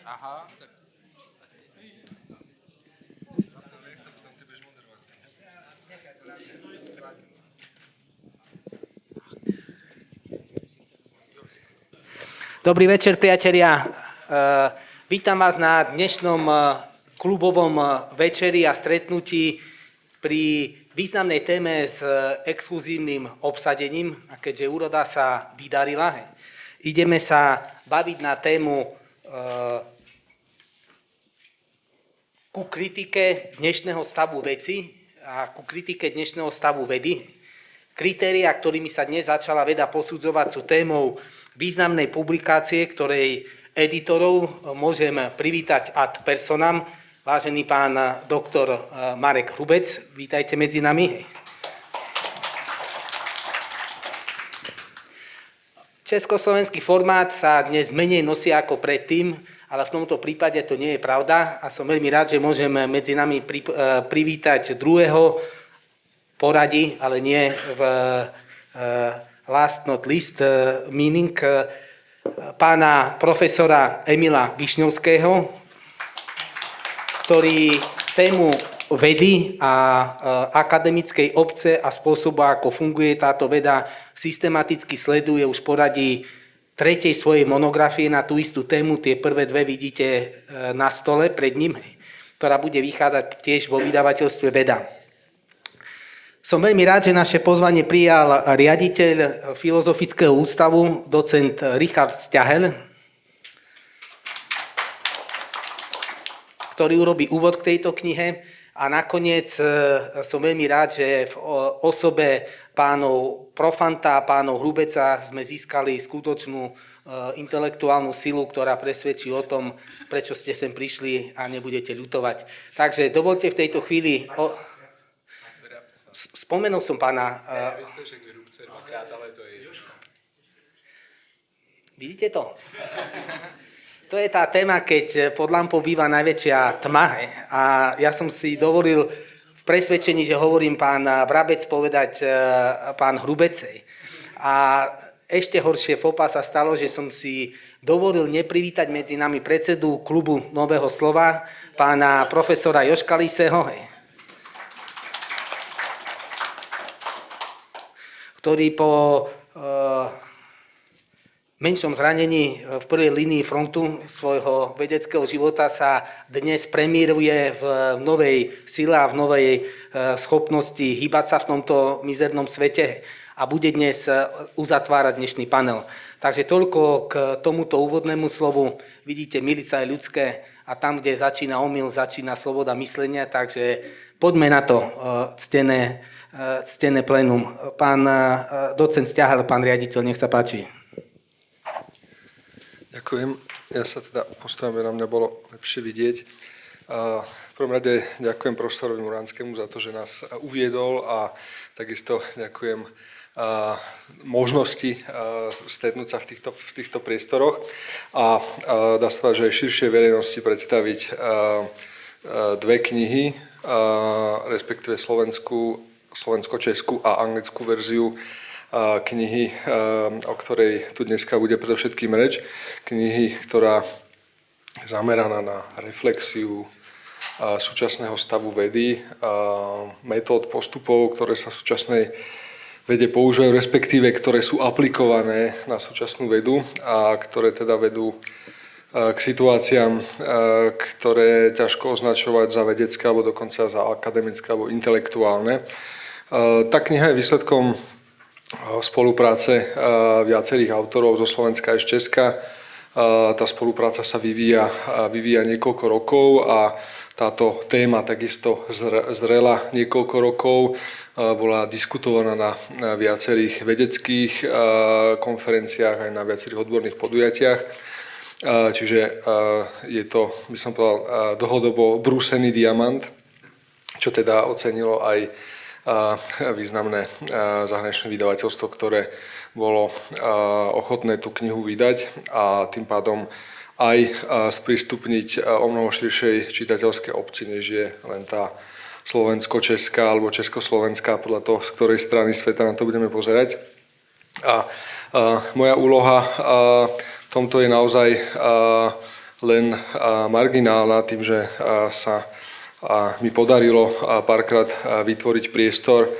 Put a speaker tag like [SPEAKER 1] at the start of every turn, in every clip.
[SPEAKER 1] Aha, tak... Dobrý večer, priatelia. Vítam vás na dnešnom klubovom večeri a stretnutí pri významnej téme s exkluzívnym obsadením. A keďže úroda sa vydarila, ideme sa baviť na tému ku kritike dnešného stavu veci a ku kritike dnešného stavu vedy. Kritériá, ktorými sa dnes začala veda posudzovať, sú témou významnej publikácie, ktorej editorov môžem privítať ad personam. Vážený pán doktor Marek Hrubec, vítajte medzi nami. Československý formát sa dnes menej nosí ako predtým, ale v tomto prípade to nie je pravda a som veľmi rád, že môžem medzi nami privítať druhého poradí, ale nie v last not least meaning, pána profesora Emila Višňovského, ktorý tému vedy a akademickej obce a spôsobu, ako funguje táto veda, systematicky sleduje už v poradí tretej svojej monografie na tú istú tému. Tie prvé dve vidíte na stole pred ním, ktorá bude vychádzať tiež vo vydavateľstve Veda. Som veľmi rád, že naše pozvanie prijal riaditeľ Filozofického ústavu, docent Richard Sťahel, ktorý urobí úvod k tejto knihe. A nakoniec som veľmi rád, že v osobe pánov Profanta a pánov Hrubeca sme získali skutočnú intelektuálnu silu, ktorá presvedčí o tom, prečo ste sem prišli a nebudete ľutovať. Takže dovolte v tejto chvíli... Spomenul som pána... Vidíte to? To je tá téma, keď pod lampou býva najväčšia tma. A ja som si dovolil v presvedčení, že hovorím pán Brabec, povedať pán Hrubecej. A ešte horšie fopa sa stalo, že som si dovolil neprivítať medzi nami predsedu klubu Nového slova, pána profesora Jožka Liseho, ktorý po menšom zranení v prvej línii frontu svojho vedeckého života sa dnes premiéruje v novej sile a v novej schopnosti hýbať sa v tomto mizernom svete a bude dnes uzatvárať dnešný panel. Takže toľko k tomuto úvodnému slovu. Vidíte, milica je ľudské a tam, kde začína omyl, začína sloboda myslenia, takže poďme na to, ctené plénum. Pán docent Sťahel, pán riaditeľ, nech sa páči.
[SPEAKER 2] Ďakujem. Ja sa teda postavím, aby na mňa bolo lepšie vidieť. V prvom rade ďakujem profesorovi Muranskému za to, že nás uviedol a takisto ďakujem možnosti stretnúť sa v týchto priestoroch a dá sa povedať, že aj širšej verejnosti predstaviť dve knihy, respektíve slovensko-českú a anglickú verziu knihy, o ktorej tu dneska bude predovšetkým reč. Knihy, ktorá je zameraná na reflexiu súčasného stavu vedy, metód, postupov, ktoré sa v súčasnej vede používajú, respektíve ktoré sú aplikované na súčasnú vedu a ktoré teda vedú k situáciám, ktoré ťažko označovať za vedecké alebo dokonca za akademické alebo intelektuálne. Tá kniha je výsledkom spolupráce viacerých autorov zo Slovenska aj z Česka. Tá spolupráca sa vyvíja niekoľko rokov a táto téma takisto zrela niekoľko rokov. Bola diskutovaná na viacerých vedeckých konferenciách aj na viacerých odborných podujatiach. Čiže je to, by som povedal, dlhodobo brúsený diamant, čo teda ocenilo aj významné zahraničné vydavateľstvo, ktoré bolo ochotné tú knihu vydať a tým pádom aj sprístupniť o mnoho širšej čitateľskej obci, než je len tá slovensko-česká alebo československá, podľa toho, z ktorej strany sveta na to budeme pozerať. A moja úloha v tomto je naozaj len marginálna tým, že sa mi podarilo párkrát vytvoriť priestor,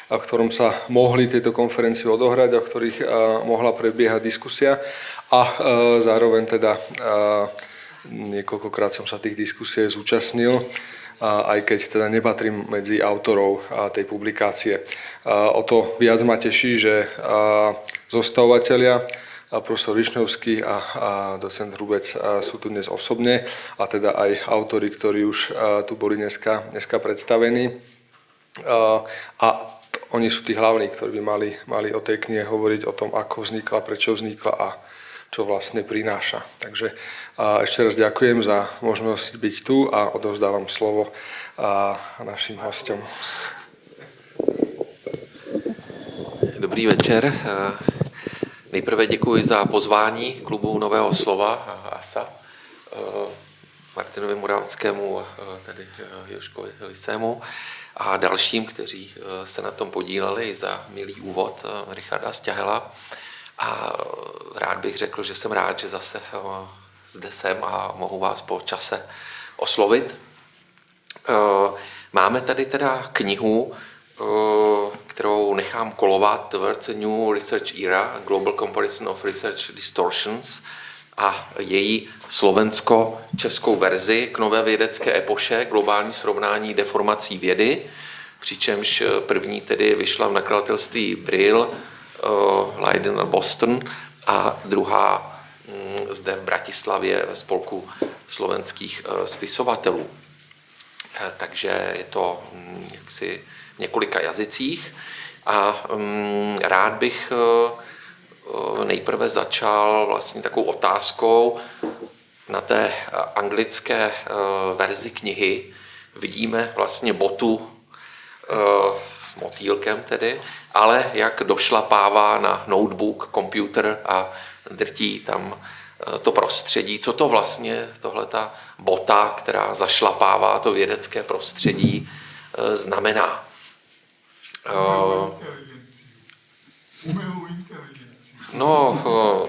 [SPEAKER 2] v ktorom sa mohli tieto konferencie odohrať a v ktorých mohla prebiehať diskusia a zároveň teda niekoľkokrát som sa tých diskusí zúčastnil, aj keď teda nepatrím medzi autorov tej publikácie. O to viac ma teší, že zostavovatelia profesor Višňovský a docent Hrubec sú tu dnes osobne a teda aj autori, ktorí už tu boli dneska predstavení. A oni sú tí hlavní, ktorí by mali o tej knihe hovoriť, o tom, ako vznikla, prečo vznikla a čo vlastne prináša. Takže ešte raz ďakujem za možnosť byť tu a odovzdávam slovo našim hosťom.
[SPEAKER 3] Dobrý večer. Nejprve děkuji za pozvání klubu Nového slova ASA, Martinovi Moravskému, tady Joškovi Lisému a dalším, kteří se na tom podíleli, za milý úvod Richarda Sťahela. A rád bych řekl, že jsem rád, že zase zde jsem a mohu vás po čase oslovit. Máme tady teda knihu, kterou nechám kolovat, Towards a New Research Era, Global Comparison of Research Distortions, a její slovensko-českou verzi k nové vědecké epoše, globální srovnání deformací vědy, přičemž první tedy vyšla v nakladatelství Brill, Leiden a Boston, a druhá zde v Bratislavě ve spolku slovenských spisovatelů. Takže je to jaksi v několika jazycích a rád bych nejprve začal vlastně takovou otázkou. Na té anglické verzi knihy vidíme vlastně botu s motýlkem tedy, ale jak došlapává na notebook, počítač a drtí tam to prostředí. Co to vlastně, tohleta bota, která zašlapává to vědecké prostředí, znamená? No,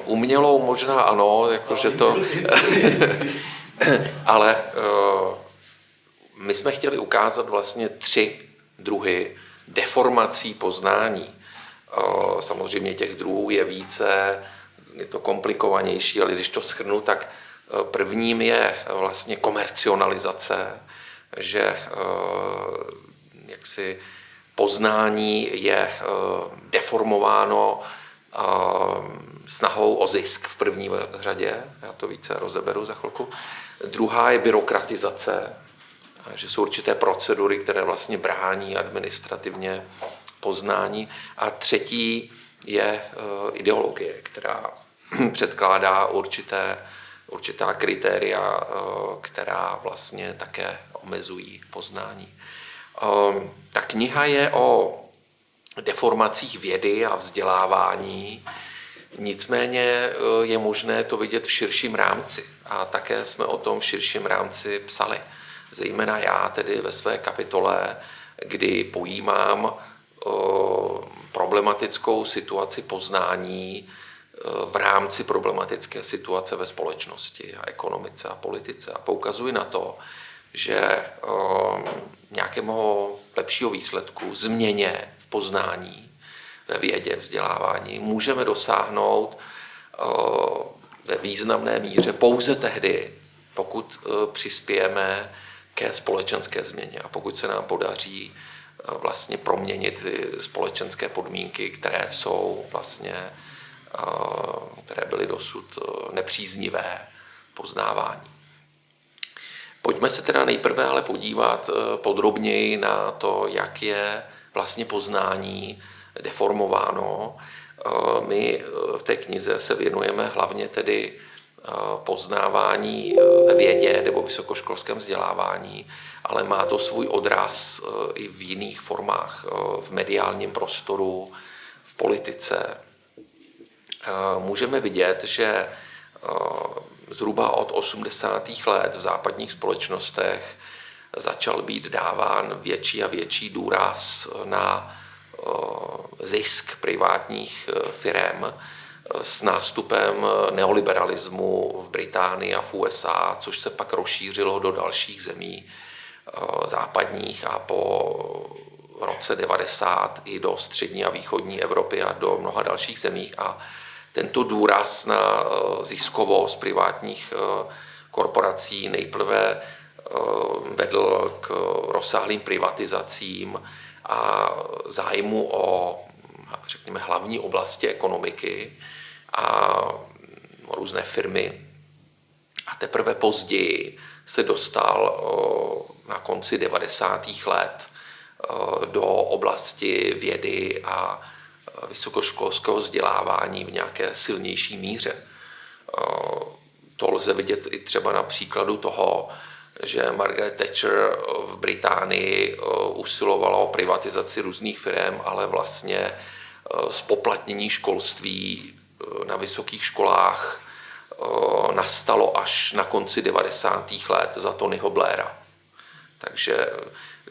[SPEAKER 3] umělou možná ano, jakože to... Ale my jsme chtěli ukázat vlastně 3 druhy deformací poznání. Samozřejmě těch druhů je více, je to komplikovanější, ale když to shrnu, tak prvním je vlastně komercionalizace, že jaksi poznání je deformováno snahou o zisk v první řadě, já to více rozeberu za chvilku. Druhá je byrokratizace, že jsou určité procedury, které vlastně brání administrativně poznání. A třetí je ideologie, která předkládá určitá kritéria, která vlastně také omezují poznání. Ta kniha je o deformacích vědy a vzdělávání, nicméně je možné to vidět v širším rámci a také jsme o tom v širším rámci psali. Zejména já tedy ve své kapitole, kdy pojímám problematickou situaci poznání v rámci problematické situace ve společnosti a ekonomice a politice a poukazuji na to, že nějakého lepšího výsledku, změně v poznání, ve vědě, vzdělávání můžeme dosáhnout ve významné míře pouze tehdy, pokud přispějeme ke společenské změně a pokud se nám podaří vlastně proměnit ty společenské podmínky, které jsou vlastně, které byly dosud nepříznivé poznávání. Pojďme se teda nejprve ale podívat podrobněji na to, jak je vlastně poznání deformováno. My v té knize se věnujeme hlavně tedy poznávání ve vědě nebo vysokoškolském vzdělávání, ale má to svůj odraz i v jiných formách, v mediálním prostoru, v politice. Můžeme vidět, že zhruba od 80. let v západních společnostech začal být dáván větší a větší důraz na zisk privátních firem s nástupem neoliberalismu v Británii a v USA, což se pak rozšířilo do dalších zemí západních a po roce 90 i do střední a východní Evropy a do mnoha dalších zemí. A tento důraz na ziskovost privátních korporací nejprve vedl k rozsáhlým privatizacím a zájmu o, řekněme, hlavní oblasti ekonomiky a různé firmy. A teprve později se dostal na konci 90. let do oblasti vědy a vysokoškolského vzdělávání v nějaké silnější míře. To lze vidět i třeba na příkladu toho, že Margaret Thatcher v Británii usilovala o privatizaci různých firm, ale vlastně zpoplatnění školství na vysokých školách nastalo až na konci 90. let za Tonyho Blaira. Takže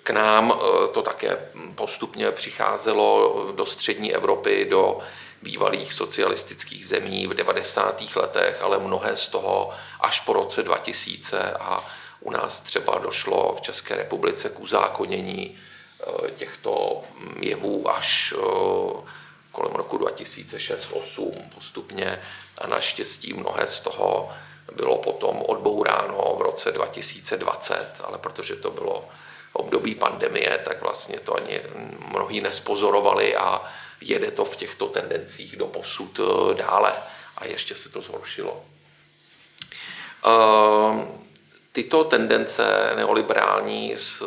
[SPEAKER 3] k nám to také postupně přicházelo do střední Evropy, do bývalých socialistických zemí v 90. letech, ale mnohé z toho až po roce 2000 a u nás třeba došlo v České republice k uzákonění těchto jevů až kolem roku 2006-2008 postupně a naštěstí mnohé z toho bylo potom odbouráno v roce 2020, ale protože to bylo období pandemie, tak vlastně to ani mnohí nespozorovali a jede to v těchto tendencích do posud dále a ještě se to zhoršilo. Tyto tendence neoliberální s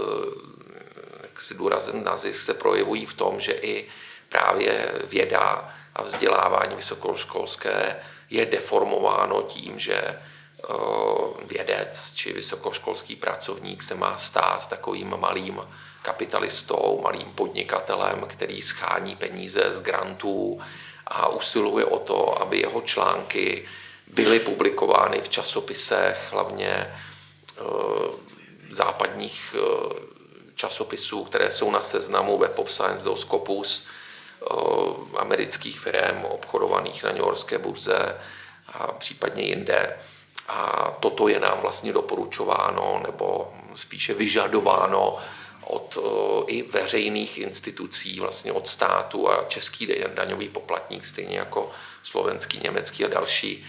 [SPEAKER 3] důrazem na zisk se projevují v tom, že i právě věda a vzdělávání vysokoškolské je deformováno tím, že vědec či vysokoškolský pracovník se má stát takovým malým kapitalistou, malým podnikatelem, který schání peníze z grantů a usiluje o to, aby jeho články byly publikovány v časopisech, hlavně západních časopisů, které jsou na seznamu Web of Science do Scopus, amerických firm obchodovaných na newyorské burze a případně jinde. A toto je nám vlastně doporučováno nebo spíše vyžadováno od i veřejných institucí, vlastně od státu a český daňový poplatník, stejně jako slovenský, německý a další,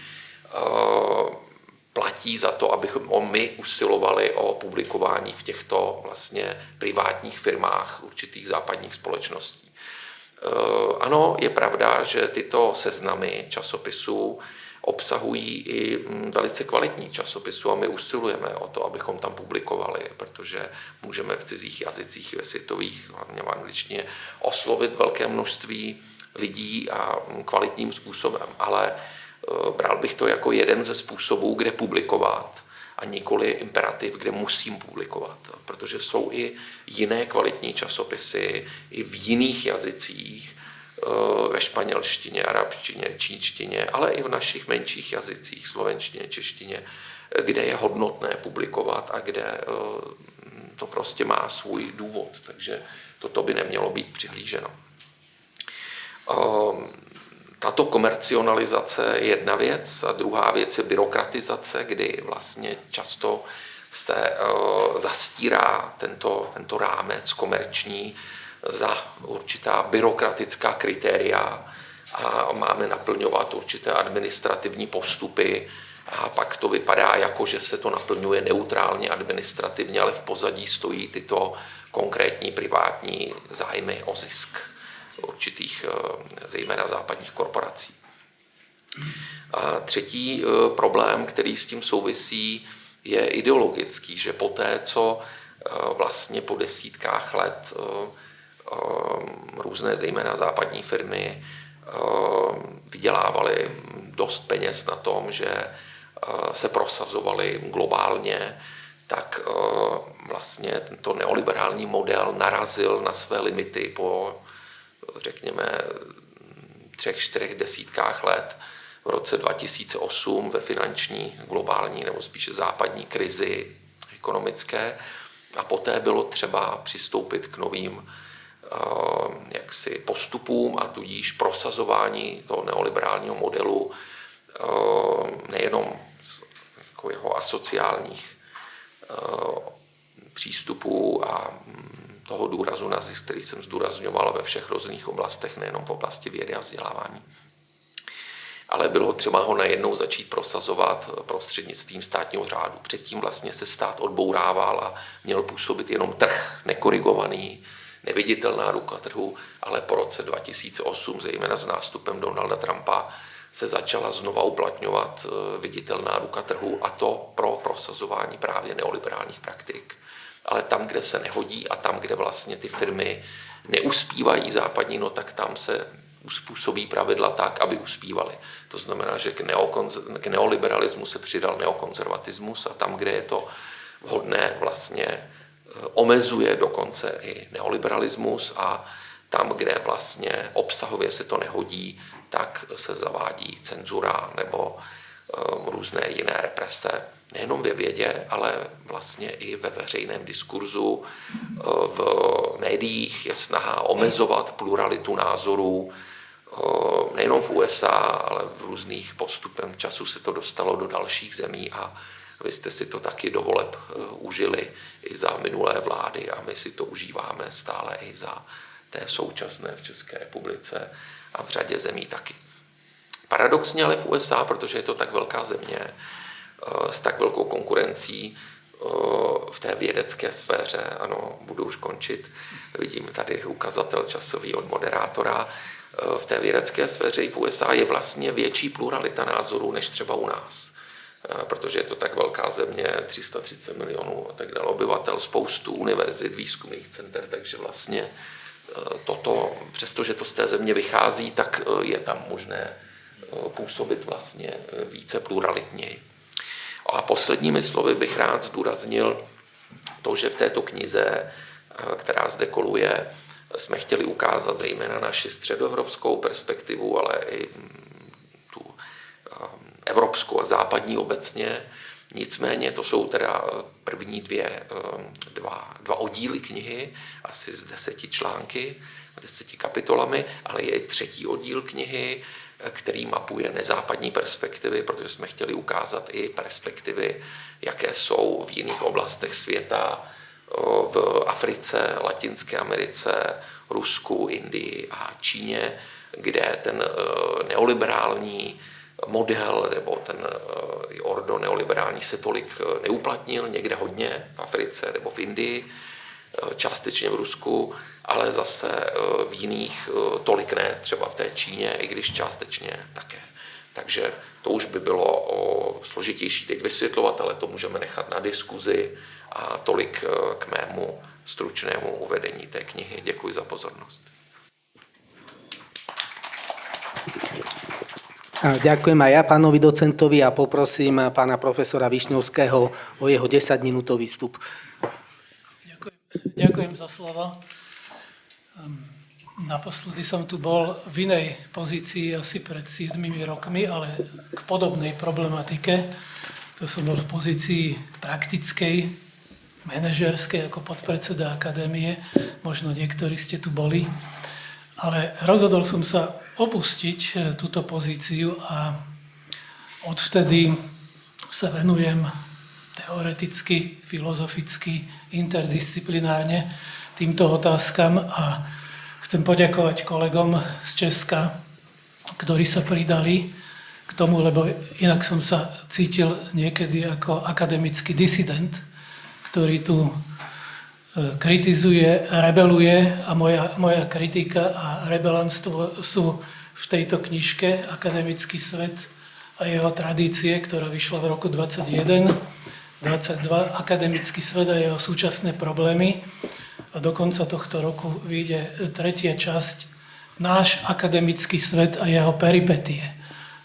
[SPEAKER 3] platí za to, abychom my usilovali o publikování v těchto vlastně privátních firmách určitých západních společností. Ano, je pravda, že tyto seznamy časopisů obsahují i velice kvalitní časopisy a my usilujeme o to, abychom tam publikovali, protože můžeme v cizích jazycích, ve světových, hlavně v angličtině, oslovit velké množství lidí a kvalitním způsobem, ale bral bych to jako jeden ze způsobů, kde publikovat a nikoli imperativ, kde musím publikovat, protože jsou i jiné kvalitní časopisy i v jiných jazycích, ve španělštině, arabštině, čínštině, ale i v našich menších jazycích, slovenštině, češtině, kde je hodnotné publikovat a kde to prostě má svůj důvod, takže toto by nemělo být přihlíženo. Tato komercionalizace je jedna věc a druhá věc je byrokratizace, kdy vlastně často se zastírá tento rámec komerční za určitá byrokratická kritéria a máme naplňovat určité administrativní postupy a pak to vypadá jako, že se to naplňuje neutrálně administrativně, ale v pozadí stojí tyto konkrétní privátní zájmy o zisk určitých zejména západních korporací. A třetí problém, který s tím souvisí, je ideologický, že poté, co vlastně po desítkách let různé zejména západní firmy vydělávaly dost peněz na tom, že se prosazovaly globálně, tak vlastně tento neoliberální model narazil na své limity po, řekněme, 3-4 desítkách let. V roce 2008 ve finanční, globální nebo spíše západní krizi ekonomické a poté bylo třeba přistoupit k novým postupům a tudíž prosazování toho neoliberálního modelu asociálních přístupů a toho důrazu na zisk, který jsem zdůrazňoval ve všech různých oblastech, nejenom v oblasti vědy a vzdělávání. Ale bylo třeba ho najednou začít prosazovat prostřednictvím státního řádu. Předtím vlastně se stát odbourával a měl působit jenom trh, nekorigovaný, neviditelná ruka trhu, ale po roce 2008, zejména s nástupem Donalda Trumpa, se začala znova uplatňovat viditelná ruka trhu, a to pro prosazování právě neoliberálních praktik. Ale tam, kde se nehodí a tam, kde vlastně ty firmy neuspívají západní, no tak tam se uspůsobí pravidla tak, aby uspívaly. To znamená, že k neoliberalismu se přidal neokonzervatismus a tam, kde je to vhodné, vlastně omezuje dokonce i neoliberalismus a tam, kde vlastně obsahově se to nehodí, tak se zavádí cenzura nebo různé jiné represe. Nejenom ve vědě, ale vlastně i ve veřejném diskurzu, v médiích je snaha omezovat pluralitu názorů, nejenom v USA, ale v různých postupem času se to dostalo do dalších zemí a vy jste si to taky do voleb užili i za minulé vlády a my si to užíváme stále i za té současné v České republice a v řadě zemí taky. Paradoxně ale v USA, protože je to tak velká země, s tak velkou konkurencí v té vědecké sféře, ano, budu už končit, vidím tady ukazatel časový od moderátora, v té vědecké sféře i v USA je vlastně větší pluralita názorů než třeba u nás. Protože je to tak velká země, 330 milionů a tak dále obyvatel, spoustu univerzit, výzkumných center, takže vlastně toto, přestože to z té země vychází, tak je tam možné působit vlastně více pluralitněji. A posledními slovy bych rád zdůraznil to, že v této knize, která zde koluje, jsme chtěli ukázat zejména naši středoevropskou perspektivu, ale i tu evropskou a západní obecně. Nicméně to jsou teda první dva oddíly knihy, asi z 10 články, 10 kapitolami, ale je i třetí oddíl knihy, který mapuje nezápadní perspektivy, protože jsme chtěli ukázat i perspektivy, jaké jsou v jiných oblastech světa, v Africe, Latinské Americe, Rusku, Indii a Číně, kde ten neoliberální model nebo ten ordo neoliberální se tolik neuplatnil, někde hodně v Africe nebo v Indii, částečně v Rusku, ale zase v jiných tolik ne, třeba v té Číně, i když částečně také. Takže to už by bylo složitější teď vysvětlovat, ale to můžeme nechat na diskuzi a tolik k mému stručnému uvedení té knihy. Děkuji za pozornost.
[SPEAKER 1] Ďakujem aj ja pánovi docentovi a poprosím pána profesora Višňovského o jeho 10-minútový vstup.
[SPEAKER 4] Ďakujem za slovo. Naposledy som tu bol v inej pozícii asi pred 7 rokmi, ale k podobnej problematike. To som bol v pozícii praktickej, manažerskej ako podpredseda akadémie. Možno niektorí ste tu boli. Ale rozhodol som sa opustiť túto pozíciu a odvtedy sa venujem teoreticky, filozoficky, interdisciplinárne týmto otázkam a chcem poďakovať kolegom z Česka, ktorí sa pridali k tomu, lebo inak som sa cítil niekedy ako akademický disident, ktorý tu kritizuje, rebeluje a moja kritika a rebelantstvo sú v tejto knižke Akademický svet a jeho tradície, ktorá vyšla v roku 2021, 22, Akademický svet a jeho súčasné problémy. A do konca tohto roku vyjde tretia časť Náš akademický svet a jeho peripetie.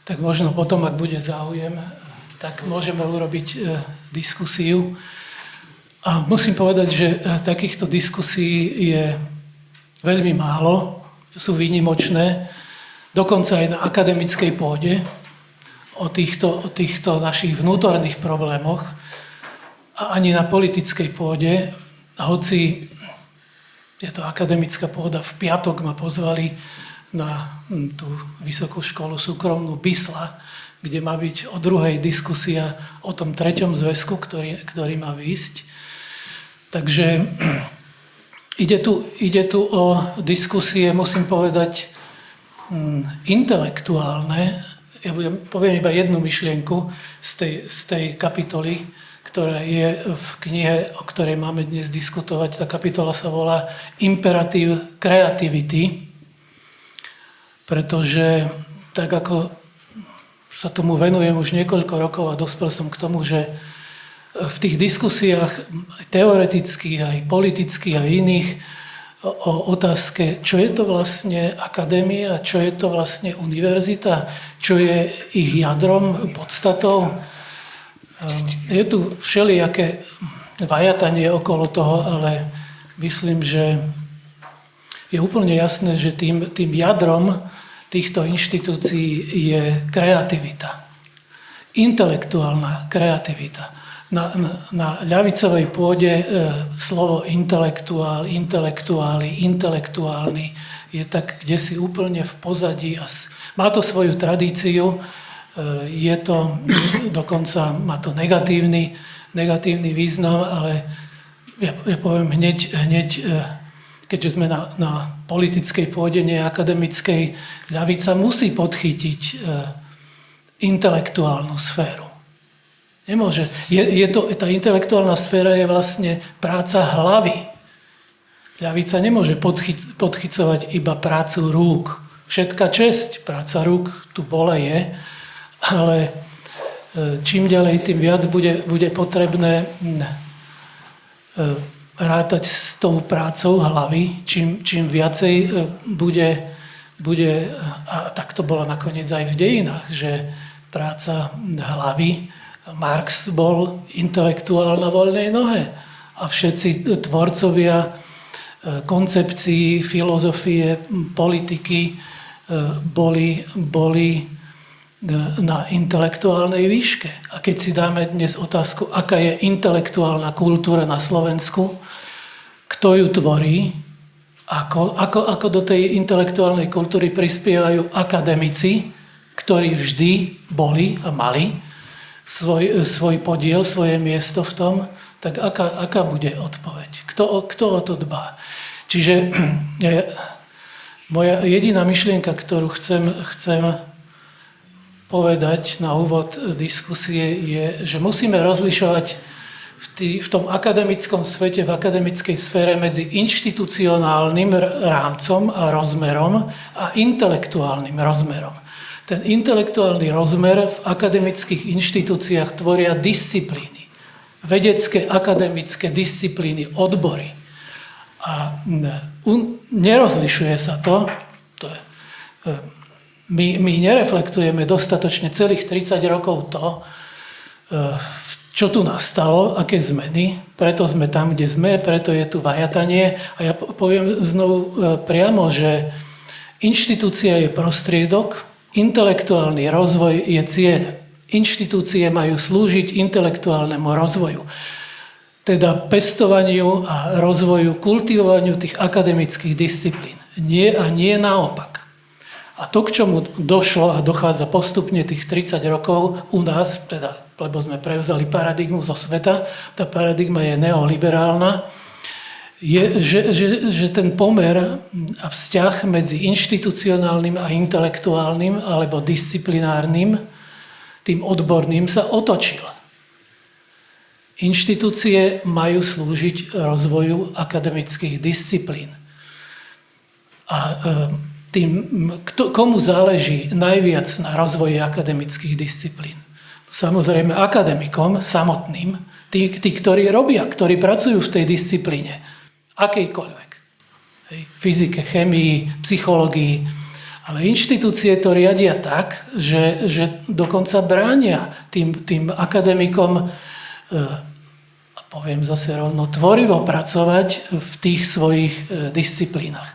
[SPEAKER 4] Tak možno potom, ak bude záujem, tak môžeme urobiť diskusiu. A musím povedať, že takýchto diskusí je veľmi málo, sú výnimočné, dokonca aj na akademickej pôde o týchto našich vnútorných problémoch a ani na politickej pôde, hoci je to akademická pôda, v piatok ma pozvali na tú vysokú školu súkromnú BISLA, kde má byť o druhej diskusia o tom treťom zväzku, ktorý má výjsť. Takže ide tu o diskusie, musím povedať, intelektuálne. Ja poviem iba jednu myšlienku z tej kapitoly, ktorá je v knihe, o ktorej máme dnes diskutovať. Tá kapitola sa volá Imperative Creativity, pretože tak ako sa tomu venujem už niekoľko rokov a dospel som k tomu, že v tých diskusiách teoretických, aj politických, aj iných o otázke, čo je to vlastne akadémia, čo je to vlastne univerzita, čo je ich jadrom, podstatou. Je tu všelijaké vajatanie okolo toho, ale myslím, že je úplne jasné, že tým jadrom týchto inštitúcií je kreativita. Intelektuálna kreativita. Na ľavicovej pôde slovo intelektuál, intelektuáli, intelektuálny je tak kdesi úplne v pozadí a má to svoju tradíciu, je to, dokonca má to negatívny význam, ale ja poviem hneď keďže sme na politickej pôde, nie akademickej, ľavica musí podchytiť intelektuálnu sféru. Nemôže. Tá intelektuálna sféra je vlastne práca hlavy. Ľavica nemôže podchycovať iba prácu rúk. Všetká česť, práca rúk tu bola je, ale čím ďalej, tým viac bude potrebné rátať s tou prácou hlavy, čím viacej bude, a tak to bolo nakoniec aj v dejinách, že práca hlavy, Marx bol intelektuál na voľnej nohe a všetci tvorcovia koncepcií, filozofie, politiky boli na intelektuálnej výške. A keď si dáme dnes otázku, aká je intelektuálna kultúra na Slovensku, kto ju tvorí, ako do tej intelektuálnej kultúry prispievajú akademici, ktorí vždy boli a mali svoj podiel, svoje miesto v tom, tak aká bude odpoveď? Kto o to dbá? Čiže moja jediná myšlienka, ktorú chcem povedať na úvod diskusie, je, že musíme rozlišovať v tom akademickom svete, v akademickej sfére medzi inštitucionálnym rámcom a rozmerom a intelektuálnym rozmerom. Ten intelektuálny rozmer v akademických inštitúciách tvoria disciplíny. Vedecké, akademické disciplíny, odbory. A nerozlišuje sa to. My nereflektujeme dostatočne celých 30 rokov to, čo tu nastalo, aké zmeny. Preto sme tam, kde sme, preto je tu vajatanie. A ja poviem znovu priamo, že inštitúcia je prostriedok, intelektuálny rozvoj je cieľ. Inštitúcie majú slúžiť intelektuálnemu rozvoju. Teda pestovaniu a rozvoju, kultivovaniu tých akademických disciplín. Nie naopak. A to, k čomu došlo a dochádza postupne tých 30 rokov u nás, teda, lebo sme prevzali paradigmu zo sveta, tá paradigma je neoliberálna, je, že ten pomer a vzťah medzi inštitucionálnym a intelektuálnym alebo disciplinárnym, tým odborným, sa otočil. Inštitúcie majú slúžiť rozvoju akademických disciplín. A komu záleží najviac na rozvoji akademických disciplín? Samozrejme akademikom samotným, tí, ktorí robia, ktorí pracujú v tej disciplíne, akejkoľvek. Fyzike, chémii, psychológii. Ale inštitúcie to riadia tak, že dokonca bránia tým akademikom, a poviem zase rovno, tvorivo pracovať v tých svojich disciplínach.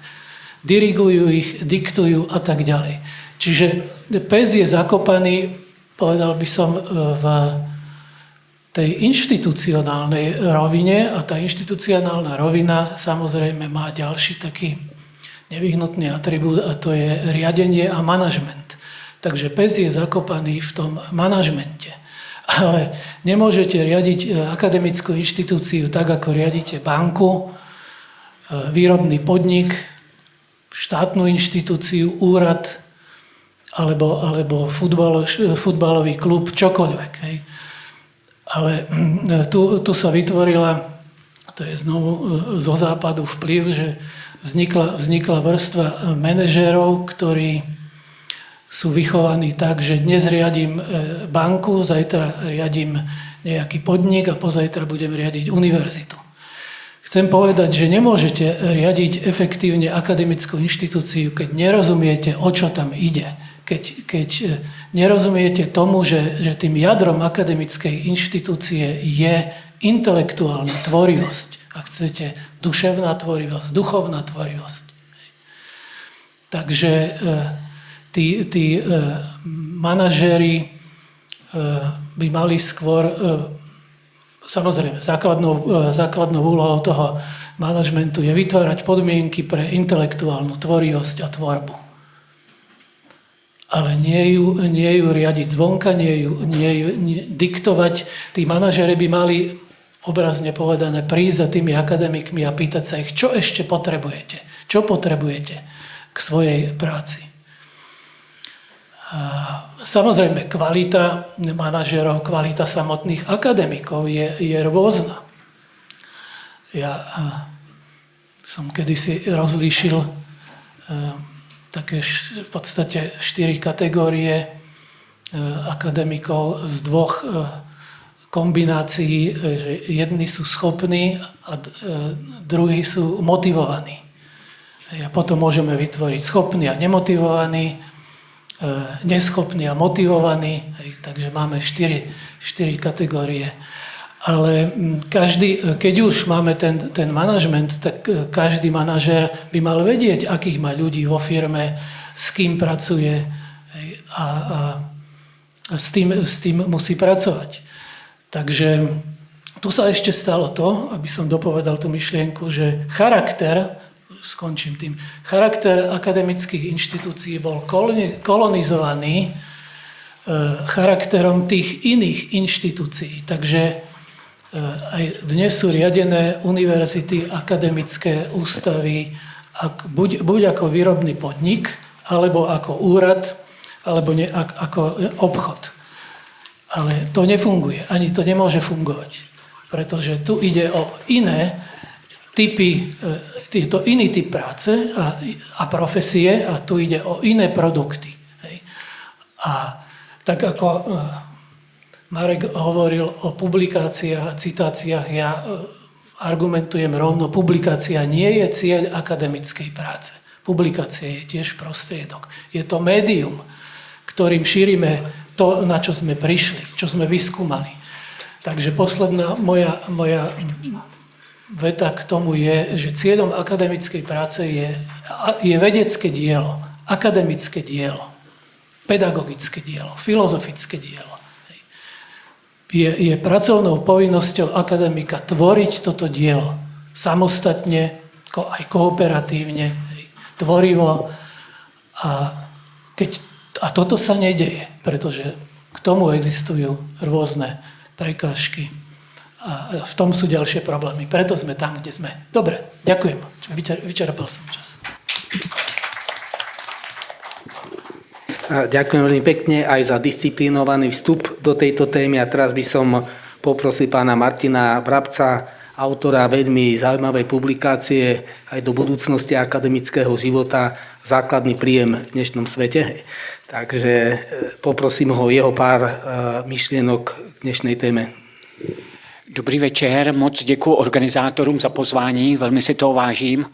[SPEAKER 4] Dirigujú ich, diktujú a tak ďalej. Čiže pes je zakopaný, povedal by som, v tej inštitucionálnej rovine a tá inštitucionálna rovina samozrejme má ďalší taký nevyhnutný atribút a to je riadenie a manažment. Takže pes je zakopaný v tom manažmente. Ale nemôžete riadiť akademickú inštitúciu tak, ako riadite banku, výrobný podnik, štátnu inštitúciu, úrad alebo futbalový klub, čokoľvek. Hej. Ale tu sa vytvorila, to je znovu zo západu vplyv, že vznikla vrstva manažérov, ktorí sú vychovaní tak, že dnes riadím banku, zajtra riadím nejaký podnik a pozajtra budem riadiť univerzitu. Chcem povedať, že nemôžete riadiť efektívne akademickú inštitúciu, keď nerozumiete, o čo tam ide. Keď nerozumiete tomu, že tým jadrom akademickej inštitúcie je intelektuálna tvorivosť, ak chcete, duševná tvorivosť, duchovná tvorivosť. Takže tí manažéri by mali skôr, samozrejme, základnou úlohou toho manažmentu je vytvárať podmienky pre intelektuálnu tvorivosť a tvorbu. Ale nie ju riadiť zvonka, nie ju diktovať. Tí manažéri by mali, obrazne povedané, prísť za tými akademikmi a pýtať sa ich, čo ešte potrebujete, čo potrebujete k svojej práci. Samozrejme, kvalita manažerov, kvalita samotných akademikov je rôzna. Ja som kedysi rozlíšil také v podstate 4 kategórie akademikov z 2 kombinácií, že jedni sú schopní a druhí sú motivovaní. A potom môžeme vytvoriť schopný a nemotivovaný, neschopný a motivovaný, takže máme 4 kategórie. Ale keď už máme ten manažment, tak každý manažér by mal vedieť, akých má ľudí vo firme, s kým pracuje a s tým musí pracovať. Takže tu sa ešte stalo to, aby som dopovedal tú myšlienku, že charakter akademických inštitúcií bol kolonizovaný charakterom tých iných inštitúcií. Takže aj dnes sú riadené univerzity, akademické ústavy, buď ako výrobný podnik, alebo ako úrad, alebo ako obchod. Ale to nefunguje, ani to nemôže fungovať, pretože tu ide o iné typy, je to iný typ práce a profesie a tu ide o iné produkty. Hej. A tak ako Marek hovoril o publikáciách a citáciách, ja argumentujem rovno, publikácia nie je cieľ akademickej práce. Publikácia je tiež prostriedok. Je to médium, ktorým šírime to, na čo sme prišli, čo sme vyskúmali. Takže posledná moja veta k tomu je, že cieľom akademickej práce je vedecké dielo, akademické dielo, pedagogické dielo, filozofické dielo. Je pracovnou povinnosťou akademika tvoriť toto dielo samostatne, aj kooperatívne, tvorivo. A toto sa nedeje, pretože k tomu existujú rôzne prekážky. A v tom sú ďalšie problémy. Preto sme tam, kde sme. Dobre, ďakujem. Vyčerpal som čas.
[SPEAKER 1] Ďakujem veľmi pekne aj za disciplinovaný vstup do tejto témy. A teraz by som poprosil pána Martina Vrabca, autora veľmi zaujímavej publikácie aj do budúcnosti akademického života, základný príjem v dnešnom svete. Takže poprosím ho jeho pár myšlienok k dnešnej téme.
[SPEAKER 5] Dobrý večer, moc děkuji organizátorům za pozvání, velmi si toho vážím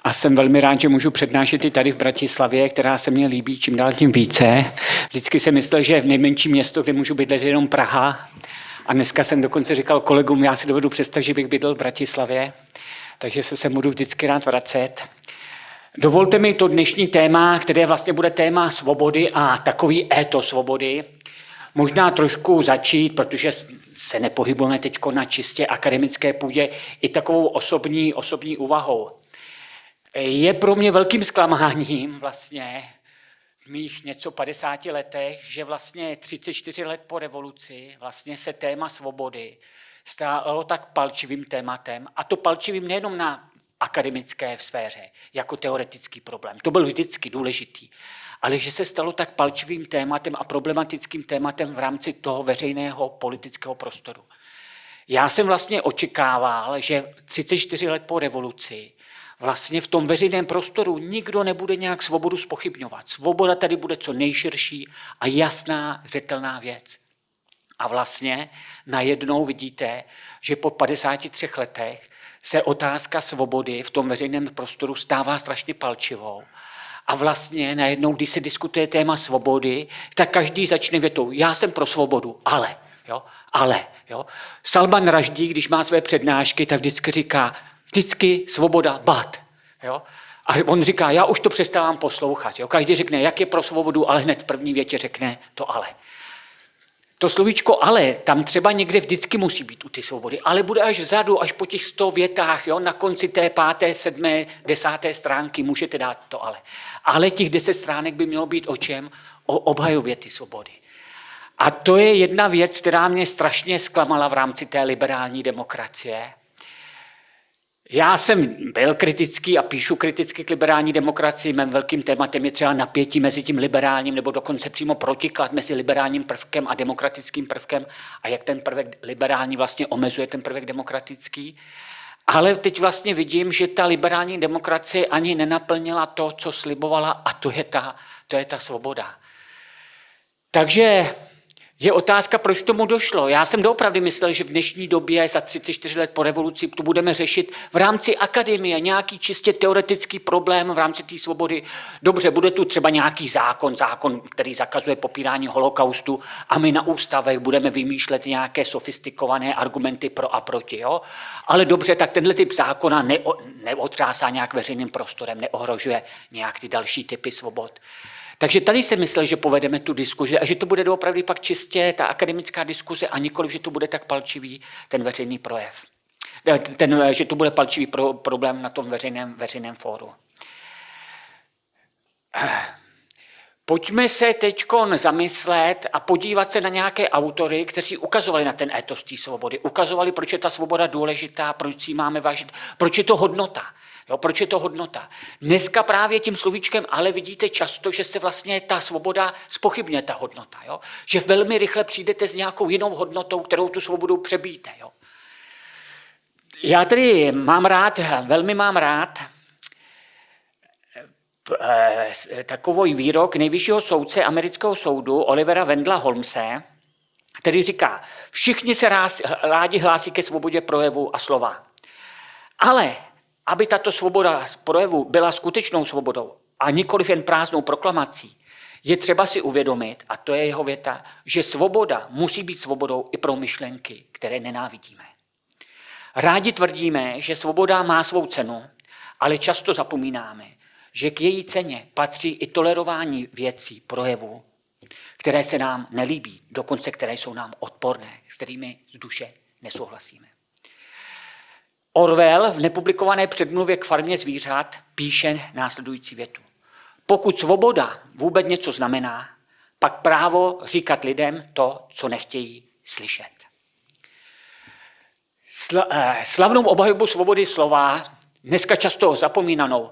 [SPEAKER 5] a jsem velmi rád, že můžu přednášet i tady v Bratislavě, která se mně líbí čím dál tím více. Vždycky jsem myslel, že v nejmenším město, kde můžu bydlet, jenom Praha, a dneska jsem dokonce říkal kolegům, já si dovedu představit, že bych bydlel v Bratislavě, takže se sem budu vždycky rád vracet. Dovolte mi to dnešní téma, které vlastně bude téma svobody a takový étos svobody, možná trošku začít, protože se nepohybujeme teď na čistě akademické půdě, i takovou osobní úvahou. Je pro mě velkým zklamáním vlastně v mých něco 50 letech, že vlastně 34 let po revoluci vlastně se téma svobody stalo tak palčivým tématem, a to palčivým nejenom na akademické sféře, jako teoretický problém. To byl vždycky důležitý. Ale že se stalo tak palčivým tématem a problematickým tématem v rámci toho veřejného politického prostoru. Já jsem vlastně očekával, že 34 let po revoluci vlastně v tom veřejném prostoru nikdo nebude nějak svobodu zpochybňovat. Svoboda tady bude co nejširší a jasná, řetelná věc. A vlastně najednou vidíte, že po 53 letech se otázka svobody v tom veřejném prostoru stává strašně palčivou. A vlastně najednou, když se diskutuje téma svobody, tak každý začne větou, já jsem pro svobodu, ale. Jo. Salman Rushdie, když má své přednášky, tak vždycky říká, vždycky svoboda, but. Jo. A on říká, já už to přestávám poslouchat. Jo. Každý řekne, jak je pro svobodu, ale hned v první větě řekne to ale. To slovíčko ale, tam třeba někde vždycky musí být u ty svobody, ale bude až vzadu, až po těch 100 větách, jo, na konci té 5., 7., 10. stránky můžete dát to ale. Ale těch 10 stránek by mělo být o čem? O obhajově ty svobody. A to je jedna věc, která mě strašně zklamala v rámci té liberální demokracie. Já jsem byl kritický a píšu kriticky k liberální demokracii. Mým velkým tématem je třeba napětí mezi tím liberálním nebo dokonce přímo protiklad mezi liberálním prvkem a demokratickým prvkem a jak ten prvek liberální vlastně omezuje ten prvek demokratický. Ale teď vlastně vidím, že ta liberální demokracie ani nenaplnila to, co slibovala, a to je ta svoboda. Takže je otázka, proč tomu došlo. Já jsem doopravdy myslel, že v dnešní době za 34 let po revoluci tu budeme řešit v rámci akademie nějaký čistě teoretický problém v rámci té svobody. Dobře, bude tu třeba nějaký zákon, který zakazuje popírání holokaustu a my na ústavech budeme vymýšlet nějaké sofistikované argumenty pro a proti. Jo? Ale dobře, tak tenhle typ zákona neotřásá nějak veřejným prostorem, neohrožuje nějak ty další typy svobod. Takže tady jsem myslel, že povedeme tu diskuzi a že to bude doopravdy pak čistě ta akademická diskuze a nikoliv, že to bude tak palčivý ten veřejný projev. Že to bude palčivý problém na tom veřejném fóru. Pojďme se teď zamyslet a podívat se na nějaké autory, kteří ukazovali na ten étos té svobody. Ukazovali, proč je ta svoboda důležitá, proč si ji máme vážit, proč je to hodnota. Jo, proč je to hodnota? Dneska právě tím slovíčkem ale vidíte často, že se vlastně ta svoboda zpochybňuje, ta hodnota. Jo? Že velmi rychle přijdete s nějakou jinou hodnotou, kterou tu svobodu přebíjíte. Jo? Já tedy velmi mám rád takový výrok nejvyššího soudce amerického soudu Olivera Wendella Holmese, který říká, všichni se rádi hlásí ke svobodě projevu a slova. Ale aby tato svoboda z projevu byla skutečnou svobodou a nikoliv jen prázdnou proklamací, je třeba si uvědomit, a to je jeho věta, že svoboda musí být svobodou i pro myšlenky, které nenávidíme. Rádi tvrdíme, že svoboda má svou cenu, ale často zapomínáme, že k její ceně patří i tolerování věcí, projevů, které se nám nelíbí, dokonce které jsou nám odporné, s kterými z duše nesouhlasíme. Orwell v nepublikované předmluvě k farmě zvířat píše následující větu. Pokud svoboda vůbec něco znamená, pak právo říkat lidem to, co nechtějí slyšet. Slavnou obhajobu svobody slova, dneska často zapomínanou,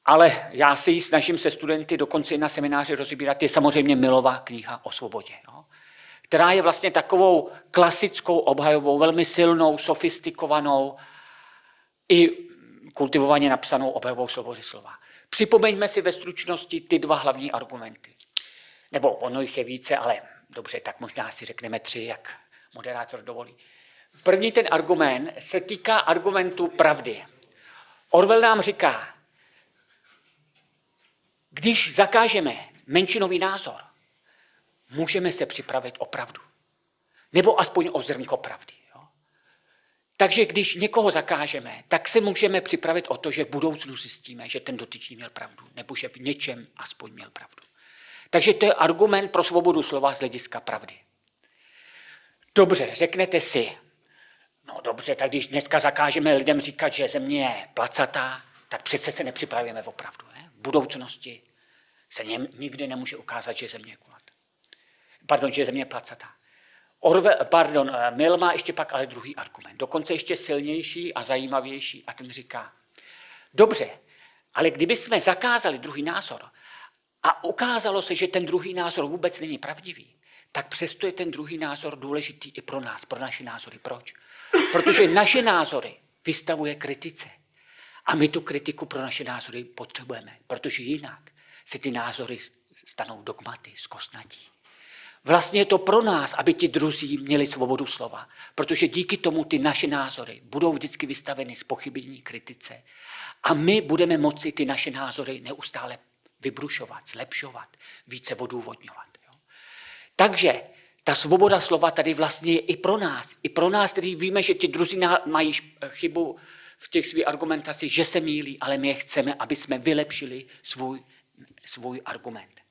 [SPEAKER 5] ale já si ji snažím se studenty dokonce i na semináři rozbírat, je samozřejmě Millova kniha o svobodě, která je vlastně takovou klasickou obhajobou, velmi silnou, sofistikovanou i kultivovaně napsanou obhajobou svobody slova. Připomeňme si ve stručnosti ty 2 hlavní argumenty. Nebo ono jich je více, ale dobře, tak možná si řekneme 3, jak moderátor dovolí. První ten argument se týká argumentu pravdy. Orwell nám říká, když zakážeme menšinový názor, můžeme se připravit o pravdu. Nebo aspoň o zrnko pravdy. Jo? Takže když někoho zakážeme, tak se můžeme připravit o to, že v budoucnu zjistíme, že ten dotyčný měl pravdu, nebo že v něčem aspoň měl pravdu. Takže to je argument pro svobodu slova z hlediska pravdy. Dobře, řeknete si, no dobře, tak když dneska zakážeme lidem říkat, že země je placatá, tak přece se nepřipravíme o pravdu. Ne? V budoucnosti se nikdy nemůže ukázat, že země je kulatá. Že země je placatá. Mill má ještě pak ale druhý argument, dokonce ještě silnější a zajímavější, a ten říká, dobře, ale kdyby jsme zakázali druhý názor a ukázalo se, že ten druhý názor vůbec není pravdivý, tak přesto je ten druhý názor důležitý i pro nás, pro naše názory. Proč? Protože naše názory vystavuje kritice. A my tu kritiku pro naše názory potřebujeme, protože jinak se ty názory stanou dogmaty, zkostnatí. Vlastně je to pro nás, aby ti druzí měli svobodu slova, protože díky tomu ty naše názory budou vždycky vystaveny zpochybnění kritice a my budeme moci ty naše názory neustále vybrušovat, zlepšovat, více odůvodňovat. Jo. Takže ta svoboda slova tady vlastně je i pro nás, který víme, že ti druzí mají chybu v těch svých argumentacích, že se mýlí, ale my je chceme, aby jsme vylepšili svůj argument.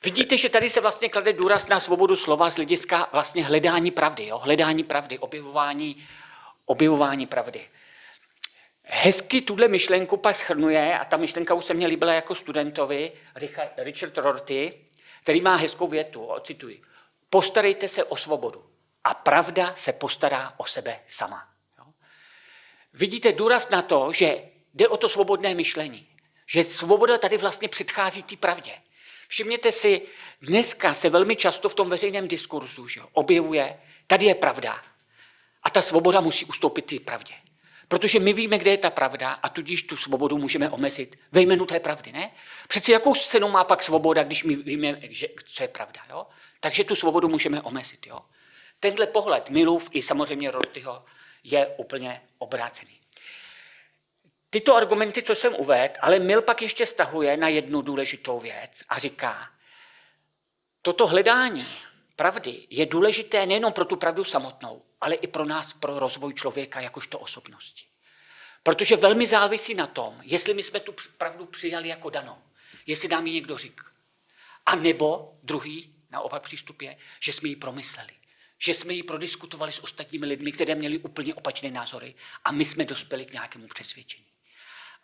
[SPEAKER 5] Vidíte, že tady se vlastně klade důraz na svobodu slova z hlediska vlastně hledání pravdy, jo? Hledání pravdy, objevování pravdy. Hezky tuhle myšlenku pak shrnuje, a ta myšlenka už se mně líbila jako studentovi, Richard Rorty, který má hezkou větu, cituji. Postarejte se o svobodu a pravda se postará o sebe sama. Jo? Vidíte důraz na to, že jde o to svobodné myšlení, že svoboda tady vlastně předchází té pravdě. Všimněte si, dneska se velmi často v tom veřejném diskurzu objevuje, tady je pravda a ta svoboda musí ustoupit té pravdě. Protože my víme, kde je ta pravda a tudíž tu svobodu můžeme omezit ve jménu té pravdy, ne? Přeci jakou cenu má pak svoboda, když my víme, co je pravda, jo? Takže tu svobodu můžeme omezit, jo? Tenhle pohled Millův i samozřejmě Rortyho je úplně obrácený. Tyto argumenty, co jsem uvedl, ale Mill pak ještě stahuje na jednu důležitou věc a říká, toto hledání pravdy je důležité nejenom pro tu pravdu samotnou, ale i pro nás, pro rozvoj člověka jakožto osobnosti. Protože velmi závisí na tom, jestli my jsme tu pravdu přijali jako danou, jestli nám ji někdo řekl. A nebo druhý, naopak přístup je, že jsme ji promysleli, že jsme ji prodiskutovali s ostatními lidmi, které měli úplně opačné názory a my jsme dospěli k nějakému přesvědčení.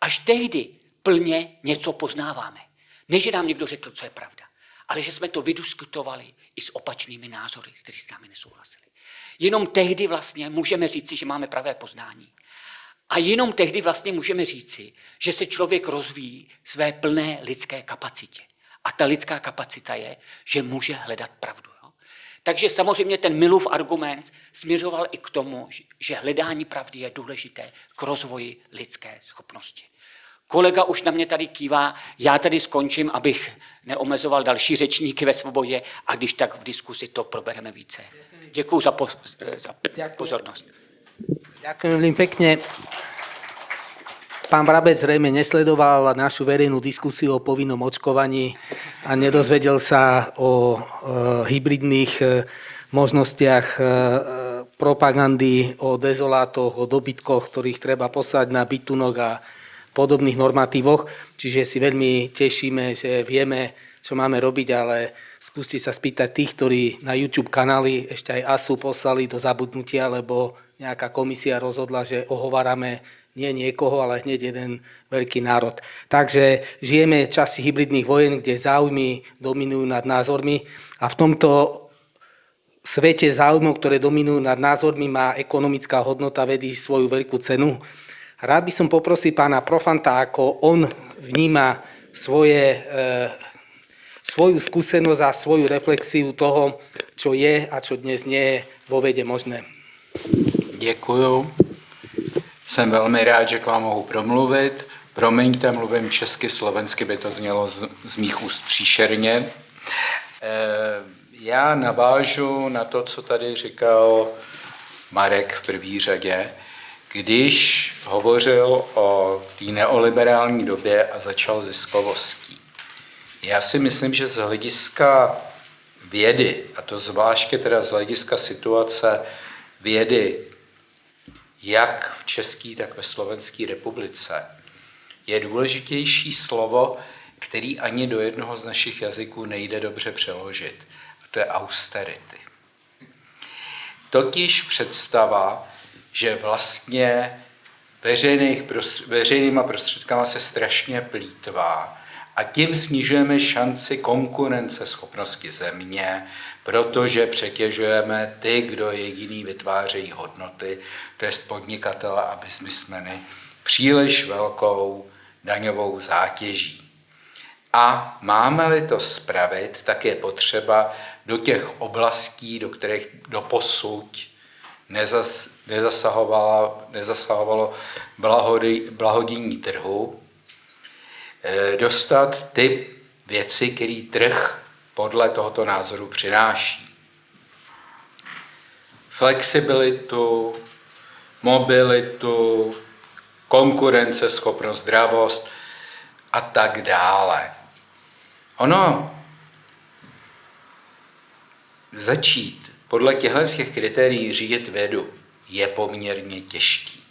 [SPEAKER 5] Až tehdy plně něco poznáváme. Ne, že nám někdo řekl, co je pravda, ale že jsme to vydiskutovali i s opačnými názory, s kterými s námi nesouhlasili. Jenom tehdy vlastně můžeme říci, že máme pravé poznání. A jenom tehdy vlastně můžeme říci, že se člověk rozvíjí své plné lidské kapacitě. A ta lidská kapacita je, že může hledat pravdu. Jo? Takže samozřejmě ten Millův argument směřoval i k tomu, že hledání pravdy je důležité k rozvoji lidské schopnosti. Kolega už na mě tady kývá, já tady skončím, abych neomezoval další řečníky ve svobodě a když tak v diskusi to probereme více. Děkuju za pozornost.
[SPEAKER 1] Ďakujem veľmi pekne. Pán Brabec zrejme nesledoval našu verejnú diskusiu o povinnom očkovaní a nedozvedel sa o hybridných možnostiach propagandy, o dezolátoch, o dobytkoch, ktorých treba poslať na bytunok a podobných normatívoch. Čiže si veľmi tešíme, že vieme, čo máme robiť, ale skúste sa spýtať tých, ktorí na YouTube kanály ešte aj ASU poslali do zabudnutia, lebo nejaká komisia rozhodla, že ohovárame nie niekoho, ale hneď jeden veľký národ. Takže žijeme časy hybridných vojen, kde záujmy dominujú nad názormi a v tomto svete záujmov, ktoré dominujú nad názormi, má ekonomická hodnota vedy svoju veľkú cenu. Rád by som poprosil pána Profanta, ako on vníma svoju skúsenosť a svoju reflexiu toho, čo je a čo dnes nie je vo vede možné.
[SPEAKER 6] Děkuju. Jsem velmi rád, že k vám mohu promluvit. Promiňte, mluvím česky, slovensky by to znělo z mých úst příšerně. Já navážu na to, co tady říkal Marek v první řadě, když hovořil o té neoliberální době a začal ziskovostí. Já si myslím, že z hlediska vědy, a to zvláště teda z hlediska situace vědy, jak v České, tak ve Slovenské republice, je důležitější slovo, který ani do jednoho z našich jazyků nejde dobře přeložit. A to je austerity. Totiž představa, že vlastně veřejnýma prostředkama se strašně plýtvá a tím snižujeme šanci konkurenceschopnosti země, protože přetěžujeme ty, kdo jediný vytvářejí hodnoty, to jest podnikatele a biznismeny, příliš velkou daňovou zátěží. A máme-li to spravit, tak je potřeba do těch oblastí, do kterých doposud nezasahovalo blahodění trhu, dostat ty věci, které trh podle tohoto názoru přináší. Flexibilitu, mobilitu, konkurenceschopnost, zdravost a tak dále. Ono začít podle těchto kritérií řídit vědu je poměrně těžký,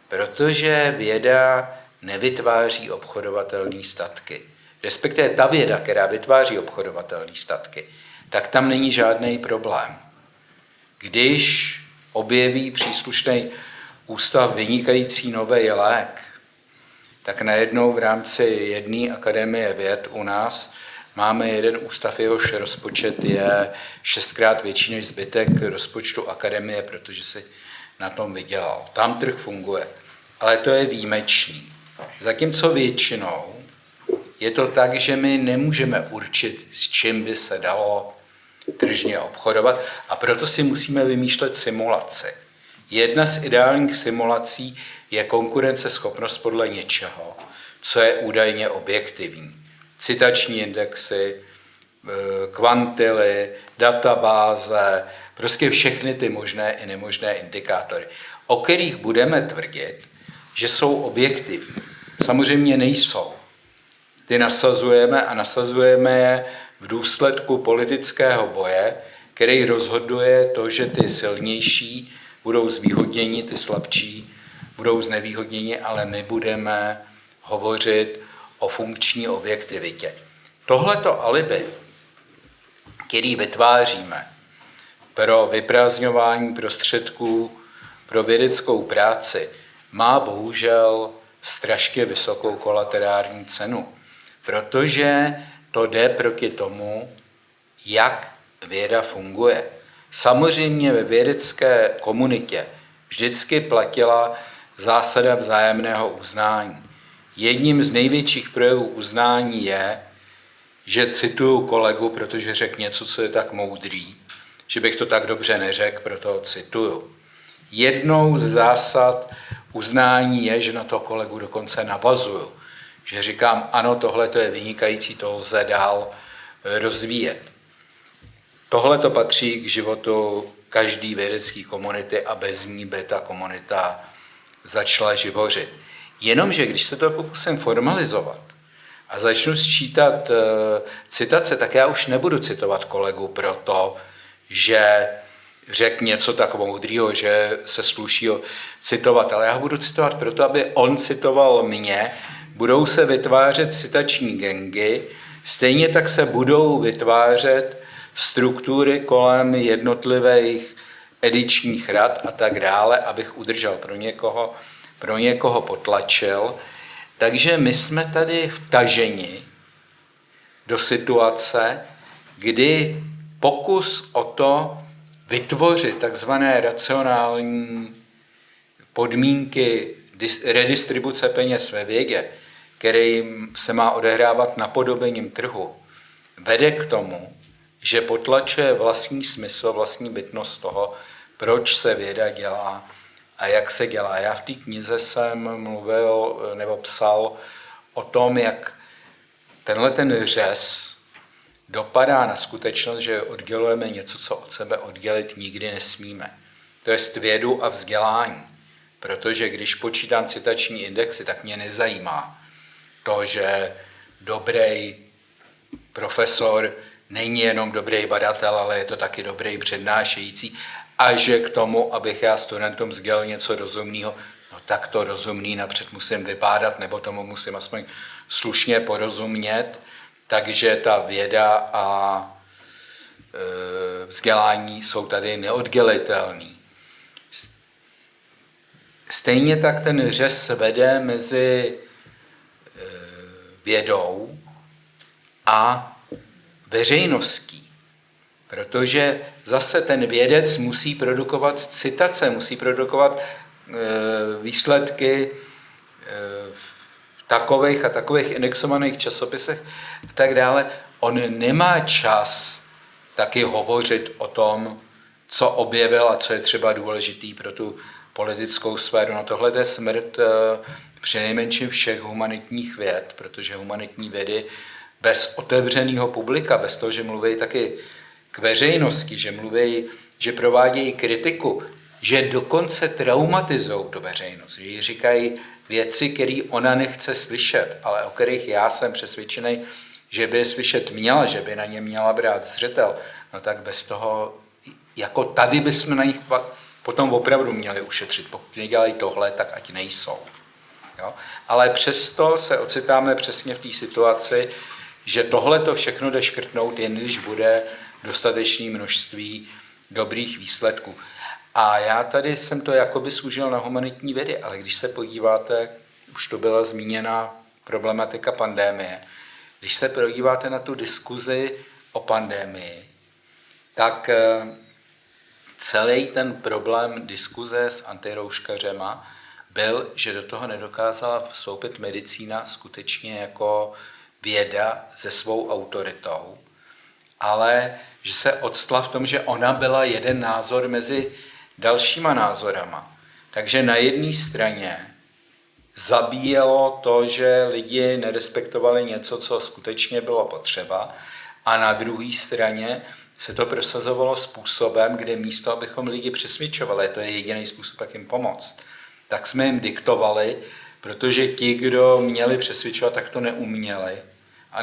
[SPEAKER 6] protože věda nevytváří obchodovatelné statky. Respektive ta věda, která vytváří obchodovatelné statky, tak tam není žádný problém. Když objeví příslušný ústav vynikající nový lék, tak najednou v rámci jedné akademie věd u nás máme jeden ústav, jehož rozpočet je 6krát větší než zbytek rozpočtu akademie, protože si na tom vydělal. Tam trh funguje, ale to je výjimečný. Zatímco většinou je to tak, že my nemůžeme určit, s čím by se dalo tržně obchodovat a proto si musíme vymýšlet simulaci. Jedna z ideálních simulací je konkurenceschopnost podle něčeho, co je údajně objektivní. Citační indexy, kvantily, databáze, prostě všechny ty možné i nemožné indikátory, o kterých budeme tvrdit, že jsou objektivní. Samozřejmě nejsou. Ty nasazujeme je v důsledku politického boje, který rozhoduje to, že ty silnější budou zvýhodněni, ty slabší budou znevýhodněni, ale my budeme hovořit o funkční objektivitě. Tohleto alibi, který vytváříme pro vyprázdňování prostředků pro vědeckou práci, má bohužel strašně vysokou kolaterální cenu, protože to jde proti tomu, jak věda funguje. Samozřejmě ve vědecké komunitě vždycky platila zásada vzájemného uznání. Jedním z největších projevů uznání je, že cituju kolegu, protože řekl něco, co je tak moudrý, že bych to tak dobře neřekl, proto ho cituju. Jednou z zásad uznání je, že na toho kolegu dokonce navazuju. Že říkám, ano, tohle to je vynikající, to lze dál rozvíjet. Tohle to patří k životu každé vědecké komunity a bez ní by ta komunita začala živořit. Jenomže když se to pokusím formalizovat a začnu sčítat citace, tak já už nebudu citovat kolegu proto, že řekl něco tak moudrýho, že se sluší ho citovat, ale já ho budu citovat proto, aby on citoval mě. Budou se vytvářet citační gangy, stejně tak se budou vytvářet struktury kolem jednotlivých edičních rad a tak dále, abych udržel pro někoho potlačil. Takže my jsme tady vtaženi do situace, kdy pokus o to vytvořit takzvané racionální podmínky redistribuce peněz ve vědě, který se má odehrávat napodobením trhu, vede k tomu, že potlačuje vlastní smysl, vlastní bytnost toho, proč se věda dělá a jak se dělá. Já v té knize jsem mluvil nebo psal o tom, jak tenhle ten řez dopadá na skutečnost, že oddělujeme něco, co od sebe oddělit nikdy nesmíme. To je vědu a vzdělání. Protože když počítám citační indexy, tak mě nezajímá to, že dobrý profesor není jenom dobrý badatel, ale je to taky dobrý přednášející a že k tomu, abych já studentům sdělil něco rozumného, no tak to rozumný napřed musím vypádat, nebo tomu musím aspoň slušně porozumět, takže ta věda a vzdělání jsou tady neoddělitelný. Stejně tak ten řez vede mezi vědou a veřejností. Protože zase ten vědec musí produkovat citace, musí produkovat výsledky v takových a takových indexovaných časopisech a tak dále. On nemá čas taky hovořit o tom, co objevil a co je třeba důležitý pro tu politickou sféru. No tohle je smrt přinejmenším všech humanitních věd, protože humanitní vědy bez otevřeného publika, bez toho, že mluví taky k veřejnosti, že provádějí kritiku, že dokonce traumatizují tu veřejnost, že jí říkají věci, které ona nechce slyšet, ale o kterých já jsem přesvědčený, že by je slyšet měla, že by na ně měla brát zřetel, no tak bez toho, jako tady bychom na nich potom opravdu měli ušetřit. Pokud nedělají tohle, tak ať nejsou. Jo? Ale přesto se ocitáme přesně v té situaci, že tohle to všechno jde škrtnout, jen když bude dostatečné množství dobrých výsledků. A já tady jsem to jakoby služil na humanitní vědy, ale když se podíváte, už to byla zmíněna problematika pandémie, když se podíváte na tu diskuzi o pandémii, tak celý ten problém diskuze s antirouškařema byl, že do toho nedokázala vstoupit medicína skutečně jako věda se svou autoritou, ale že se odstla v tom, že ona byla jeden názor mezi dalšíma názorama. Takže na jedné straně zabíjelo to, že lidi nerespektovali něco, co skutečně bylo potřeba, a na druhé straně se to prosazovalo způsobem, kde místo, abychom lidi přesvědčovali, to je jediný způsob, jak jim pomoct, tak jsme jim diktovali, protože ti, kdo měli přesvědčovat, tak to neuměli a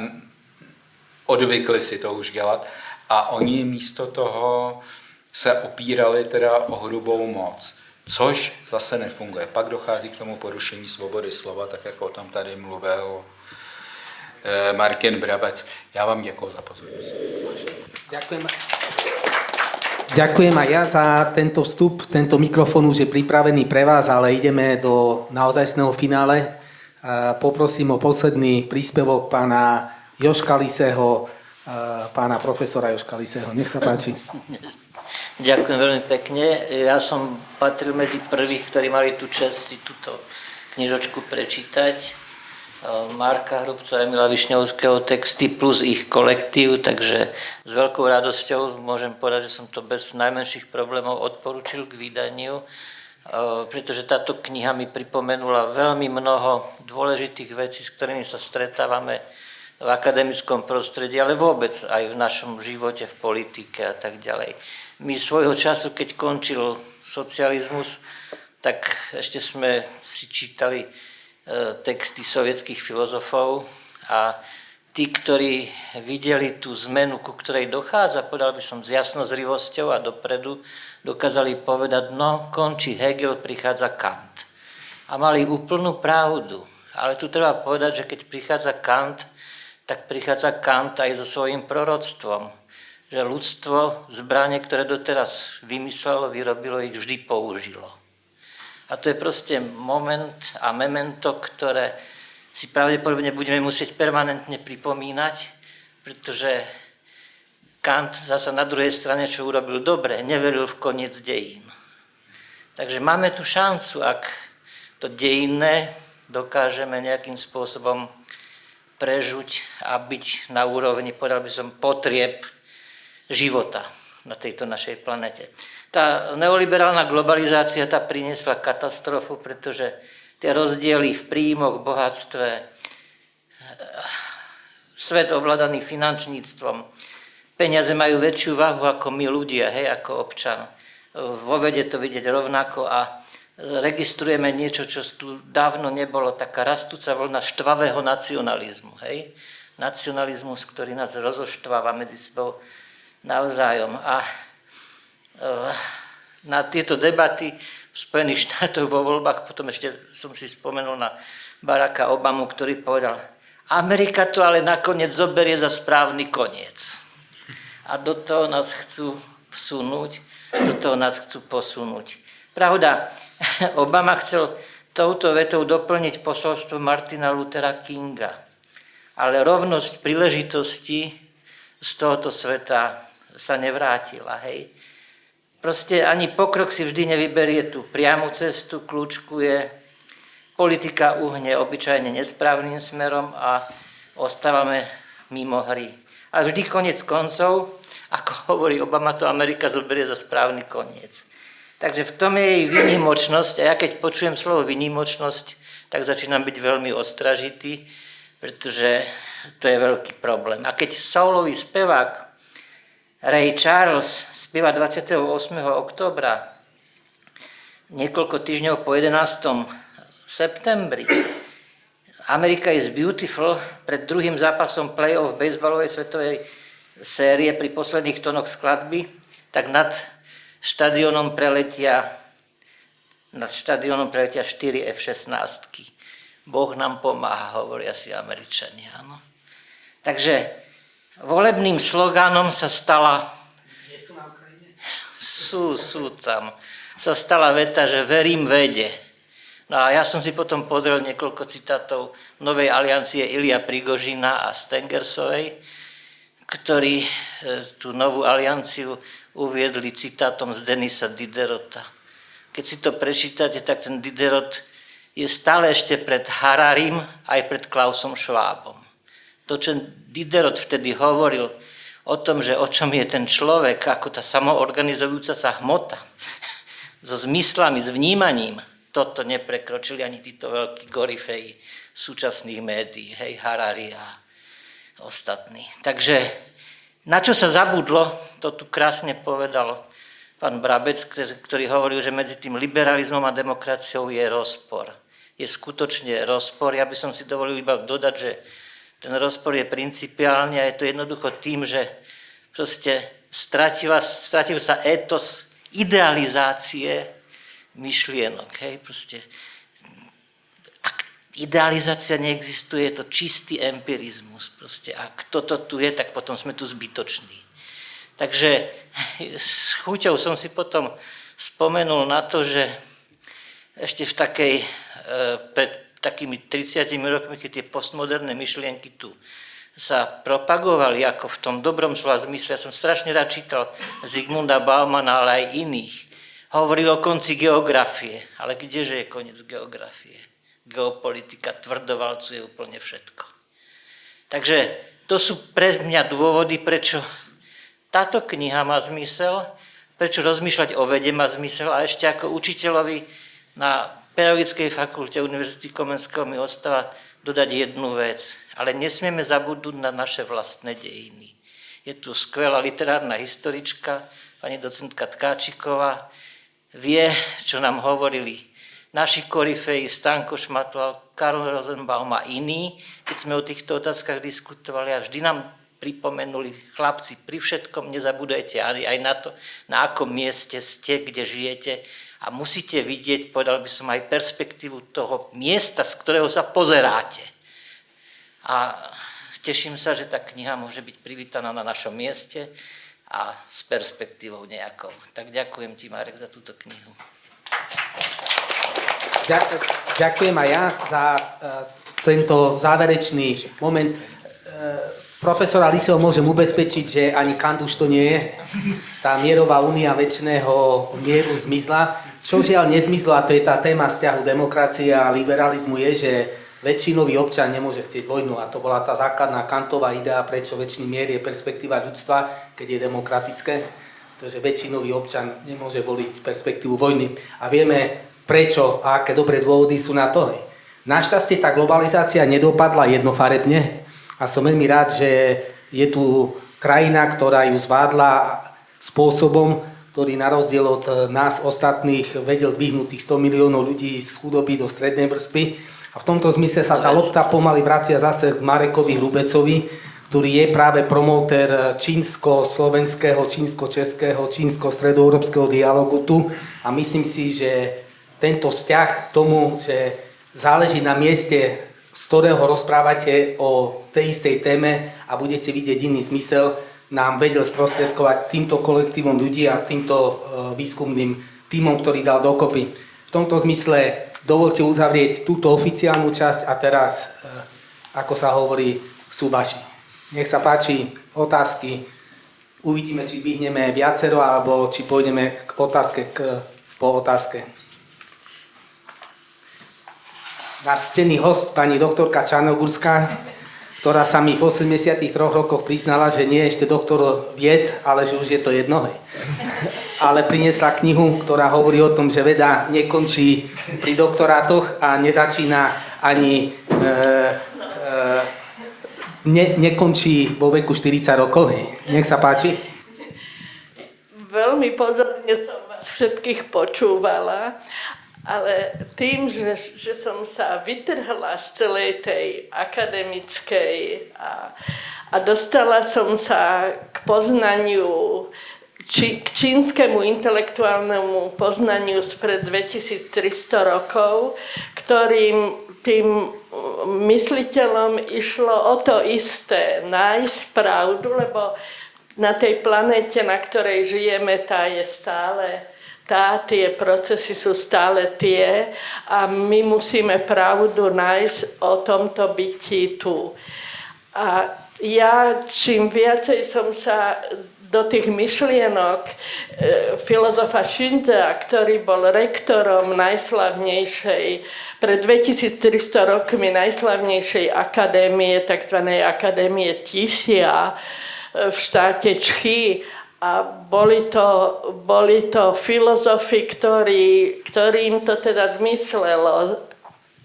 [SPEAKER 6] odvykli si to už dělat a oni místo toho se opírali teda o hrubou moc, což zase nefunguje. Pak dochází k tomu porušení svobody slova, tak jako o tom tady mluvil Martin Brabec. Já vám děkuji za pozornost.
[SPEAKER 1] Ďakujem aj ja za tento vstup. Tento mikrofón už je pripravený pre vás, ale ideme do naozajstného finále. Poprosím o posledný príspevok pána Joška Liseho, pána profesora Joška Liseho. Nech sa páči.
[SPEAKER 7] Ďakujem veľmi pekne. Ja som patril medzi prvých, ktorí mali tú časť si túto knižočku prečítať. Marka Hrubca, Emila Višňovského texty plus ich kolektív, takže s veľkou radosťou môžem povedať, že som to bez najmenších problémov odporučil k vydaniu, pretože táto kniha mi pripomenula veľmi mnoho dôležitých vecí, s ktorými sa stretávame v akademickom prostredí, ale vôbec aj v našom živote, v politike a tak ďalej. My svojho času, keď končil socializmus, tak ešte sme si čítali texty sovietských filozofov a tí, ktorí videli tú zmenu, ku ktorej dochádza, povedal by som s jasnozrivosťou a dopredu, dokázali povedať, no končí Hegel, prichádza Kant. A mali úplnú pravdu. Ale tu treba povedať, že keď prichádza Kant, tak prichádza Kant aj so svojím proroctvom, že ľudstvo zbrane, ktoré doteraz vymyslelo, vyrobilo, ich vždy použilo. A to je proste moment a memento, ktoré si pravdepodobne budeme musieť permanentne pripomínať, pretože Kant zasa na druhej strane, čo urobil dobre, neveril v koniec dejín. Takže máme tu šancu, ak to dejinné dokážeme nejakým spôsobom prežuť a byť na úrovni, povedal by som, potrieb života na tejto našej planete. Tá neoliberálna globalizácia tá priniesla katastrofu, pretože tie rozdiely v príjmoch, bohatstve, svet ovládaný finančníctvom, peniaze majú väčšiu váhu ako my ľudia, hej, ako občan. Vo vede to vidieť rovnako a registrujeme niečo, čo tu dávno nebolo, taká rastúca vlna štvavého nacionalizmu, hej. Nacionalizmus, ktorý nás rozoštváva medzi sebou navzájom. A na tieto debaty v Spojených štátoch vo voľbách, potom ešte som si spomenul na Baracka Obamu, ktorý povedal, Amerika to ale nakoniec zoberie za správny koniec. A do toho nás chcú vsunúť, do toho nás chcú posunúť. Pravda, Obama chcel touto vetou doplniť posolstvo Martina Luthera Kinga. Ale rovnosť príležitostí z tohoto sveta sa nevrátila. Hej. Proste ani pokrok si vždy nevyberie tú priamu cestu, kľúčkuje, politika uhne obyčajne nesprávnym smerom a ostávame mimo hry. Ale vždy koniec koncov, ako hovorí Obama, to Amerika zoberie za správny koniec. Takže v tom je jej výnimočnosť a ja keď počujem slovo výnimočnosť, tak začínam byť veľmi ostražitý, pretože to je veľký problém. A keď soulový spevák Ray Charles spieva 28. októbra, niekoľko týždňov po 11. septembri, America is beautiful, pred druhým zápasom play-off bejsbalovej svetovej série pri posledných tónoch skladby, tak nad štadiónom preletia 4 F-16. Boh nám pomáha, hovoria si Američania. Áno. Takže volebným slogánom sa stala...
[SPEAKER 1] Nie sú na Ukrajine?
[SPEAKER 7] Sú tam. Sa stala veta, že verím vede. No a ja som si potom pozrel niekoľko citátov Novej aliancie Ilia Prigožina a Stengersovej, ktorí tú novú alianciu uviedli citátom z Denisa Diderota. Keď si to prečítate, tak ten Diderot je stále ešte pred Hararim aj pred Klausom Schwabom. To, čo Diderot vtedy hovoril o tom, že o čom je ten človek, ako tá samoorganizujúca sa hmota, so zmyslami, s vnímaním, toto neprekročili ani títo veľkí gorifeji súčasných médií, hej, Harari a ostatní. Takže na čo sa zabudlo, to tu krásne povedal pán Brabec, ktorý hovoril, že medzi tým liberalizmom a demokraciou je rozpor. Je skutočne rozpor. Ja by som si dovolil iba dodať, že ten rozpor je principiálny a je to jednoducho tým, že proste stratil sa étos idealizácie myšlienok. Hej? Proste, ak idealizácia neexistuje, je to čistý empirizmus. Proste, ak toto tu je, tak potom sme tu zbytoční. Takže s chuťou som si potom spomenul na to, že ešte v takej, pred takými 30 rokmi, keď tie postmoderné myšlienky tu sa propagovali ako v tom dobrom slova zmysle, ja som strašne rád čítal Zygmunda Baumana, ale aj iných. Hovoril o konci geografie, ale kdeže je koniec geografie? Geopolitika tvrdovalcuje úplne všetko. Takže to sú pre mňa dôvody, prečo táto kniha má zmysel, prečo rozmýšľať o vede má zmysel a ešte ako učiteľovi na Pedagogickej fakulte Univerzity Komenského mi ostáva dodať jednu vec, ale nesmieme zabudnúť na naše vlastné dejiny. Je tu skvelá literárna historička, pani docentka Tkáčiková, vie, čo nám hovorili naši korifeji, Stanko Šmatval, Karol Rosenbaum a iní, keď sme o týchto otázkach diskutovali a vždy nám pripomenuli, chlapci, pri všetkom nezabúdajte aj na to, na akom mieste ste, kde žijete a musíte vidieť, povedal by som, aj perspektívu toho miesta, z ktorého sa pozeráte. A teším sa, že tá kniha môže byť privítaná na našom mieste a s perspektívou nejakou. Tak ďakujem ti, Marek, za túto knihu.
[SPEAKER 1] Ďakujem aj ja za tento záverečný moment. Profesora Liseho môžem ubezpečiť, že ani Kant už to nie je. Tá mierová únia večného mieru zmizla. Čo žiaľ nezmizla, to je tá téma vzťahu demokracie a liberalizmu, je, že väčšinový občan nemôže chcieť vojnu. A to bola tá základná Kantová idea, prečo väčší mier je perspektíva ľudstva, keď je demokratické. Takže väčšinový občan nemôže voliť perspektívu vojny. A vieme, prečo a aké dobré dôvody sú na to. Našťastie tá globalizácia nedopadla jednofarebne. A som veľmi rád, že je tu krajina, ktorá ju zvládla spôsobom, ktorý na rozdiel od nás ostatných vedel dvihnúť tých 100 miliónov ľudí z chudoby do strednej vrstvy. A v tomto zmysle sa tá lopta pomaly vracia zase k Marekovi Hrubecovi, ktorý je práve promotér čínsko-slovenského, čínsko-českého, čínsko-stredoeurópskeho dialogu tu. A myslím si, že tento vzťah k tomu, že záleží na mieste, z ktorého rozprávate o tej istej téme a budete vidieť iný zmysel, nám vedel sprostredkovať týmto kolektívom ľudí a týmto výskumným tímom, ktorý dal dokopy. v tomto zmysle dovolte uzavrieť túto oficiálnu časť a teraz, ako sa hovorí, sú vaši. Nech sa páči, otázky. Uvidíme, či vyhneme viacero, alebo či pôjdeme k otázke po otázke. Náš cenný host, pani doktorka Čarnogurská, ktorá sa mi v 83 rokoch priznala, že nie je ešte doktor vied, ale že už je to jedno. Ale priniesla knihu, ktorá hovorí o tom, že veda nekončí pri doktorátoch a nezačína ani nekončí vo veku 40 rokov. Nech sa páči.
[SPEAKER 8] Veľmi pozorne som vás všetkých počúvala, ale tým, že som sa vytrhla z celej tej akademickej a dostala som sa k poznaniu, k čínskemu intelektuálnemu poznaniu spred 2300 rokov, ktorým tým mysliteľom išlo o to isté, nájsť pravdu, lebo na tej planéte, na ktorej žijeme, tá je stále tie procesy sú stále tie a my musíme pravdu nájsť o tomto bytí tu. A ja čím viacej som sa do tých myšlienok filozofa Xunzea, ktorý bol rektorom najslavnejšej, pred 2300 rokmi najslavnejšej akadémie, tzv. Akadémie Tisia v štáte Čchy. A boli to filozofi, ktorým to teda myslelo.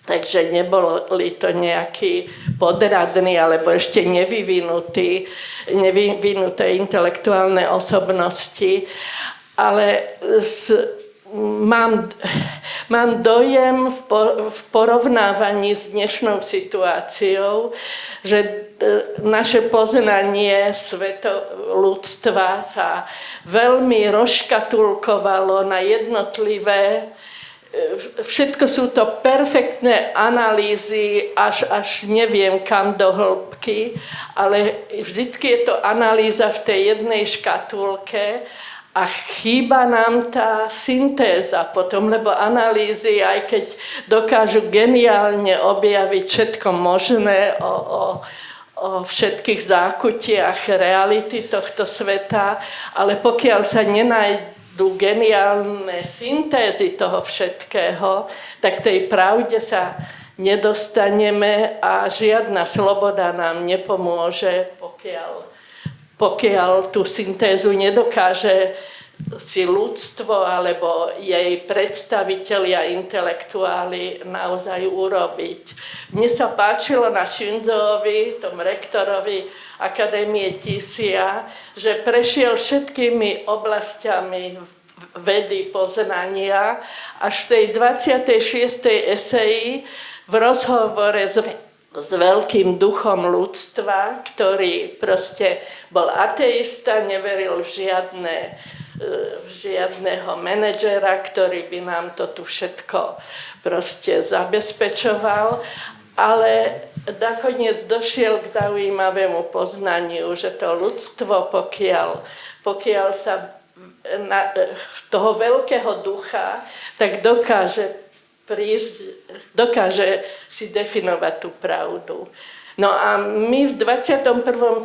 [SPEAKER 8] Takže neboli to nejakí podradní alebo ešte nevyvinuté intelektuálne osobnosti. Ale mám dojem v porovnávaní s dnešnou situáciou, že naše poznanie ľudstva sa veľmi rozškatulkovalo na jednotlivé. Všetko sú to perfektné analýzy, až neviem kam do hĺbky, ale vždycky je to analýza v tej jednej škatulke a chýba nám tá syntéza potom, lebo analýzy, aj keď dokážu geniálne objaviť všetko možné o všetkých zákutiach reality tohto sveta, ale pokiaľ sa nenájdú geniálne syntézy toho všetkého, tak tej pravde sa nedostaneme a žiadna sloboda nám nepomôže, pokiaľ tú syntézu nedokáže si ľudstvo alebo jej predstavitelia intelektuáli naozaj urobiť. Mne sa páčilo na Xunzeovi, tom rektorovi Akadémie Tisia, že prešiel všetkými oblastiami vedy poznania až v tej 26. eseji v rozhovore s veľkým duchom ľudstva, ktorý proste bol ateista, neveril v žiadneho manažera, ktorý by nám to tu všetko proste zabezpečoval, ale nakoniec došiel k zaujímavému poznaniu, že to ľudstvo, pokiaľ sa toho veľkého ducha, tak dokáže si definovať tú pravdu. No a my v 21.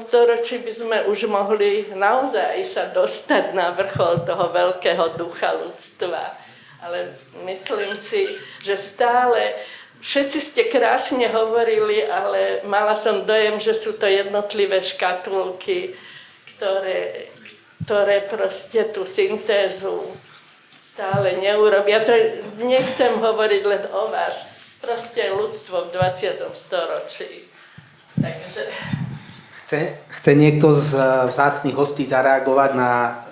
[SPEAKER 8] storočí by sme už mohli naozaj sa dostať na vrchol toho veľkého ducha ľudstva. Ale myslím si, že stále všetci ste krásne hovorili, ale mala som dojem, že sú to jednotlivé škatulky, ktoré proste tú syntézu stále neurobia. To nechcem hovoriť len o vás. Proste ľudstvo v 20. storočí. Takže...
[SPEAKER 1] Chce niekto z vzácnych hostí zareagovať na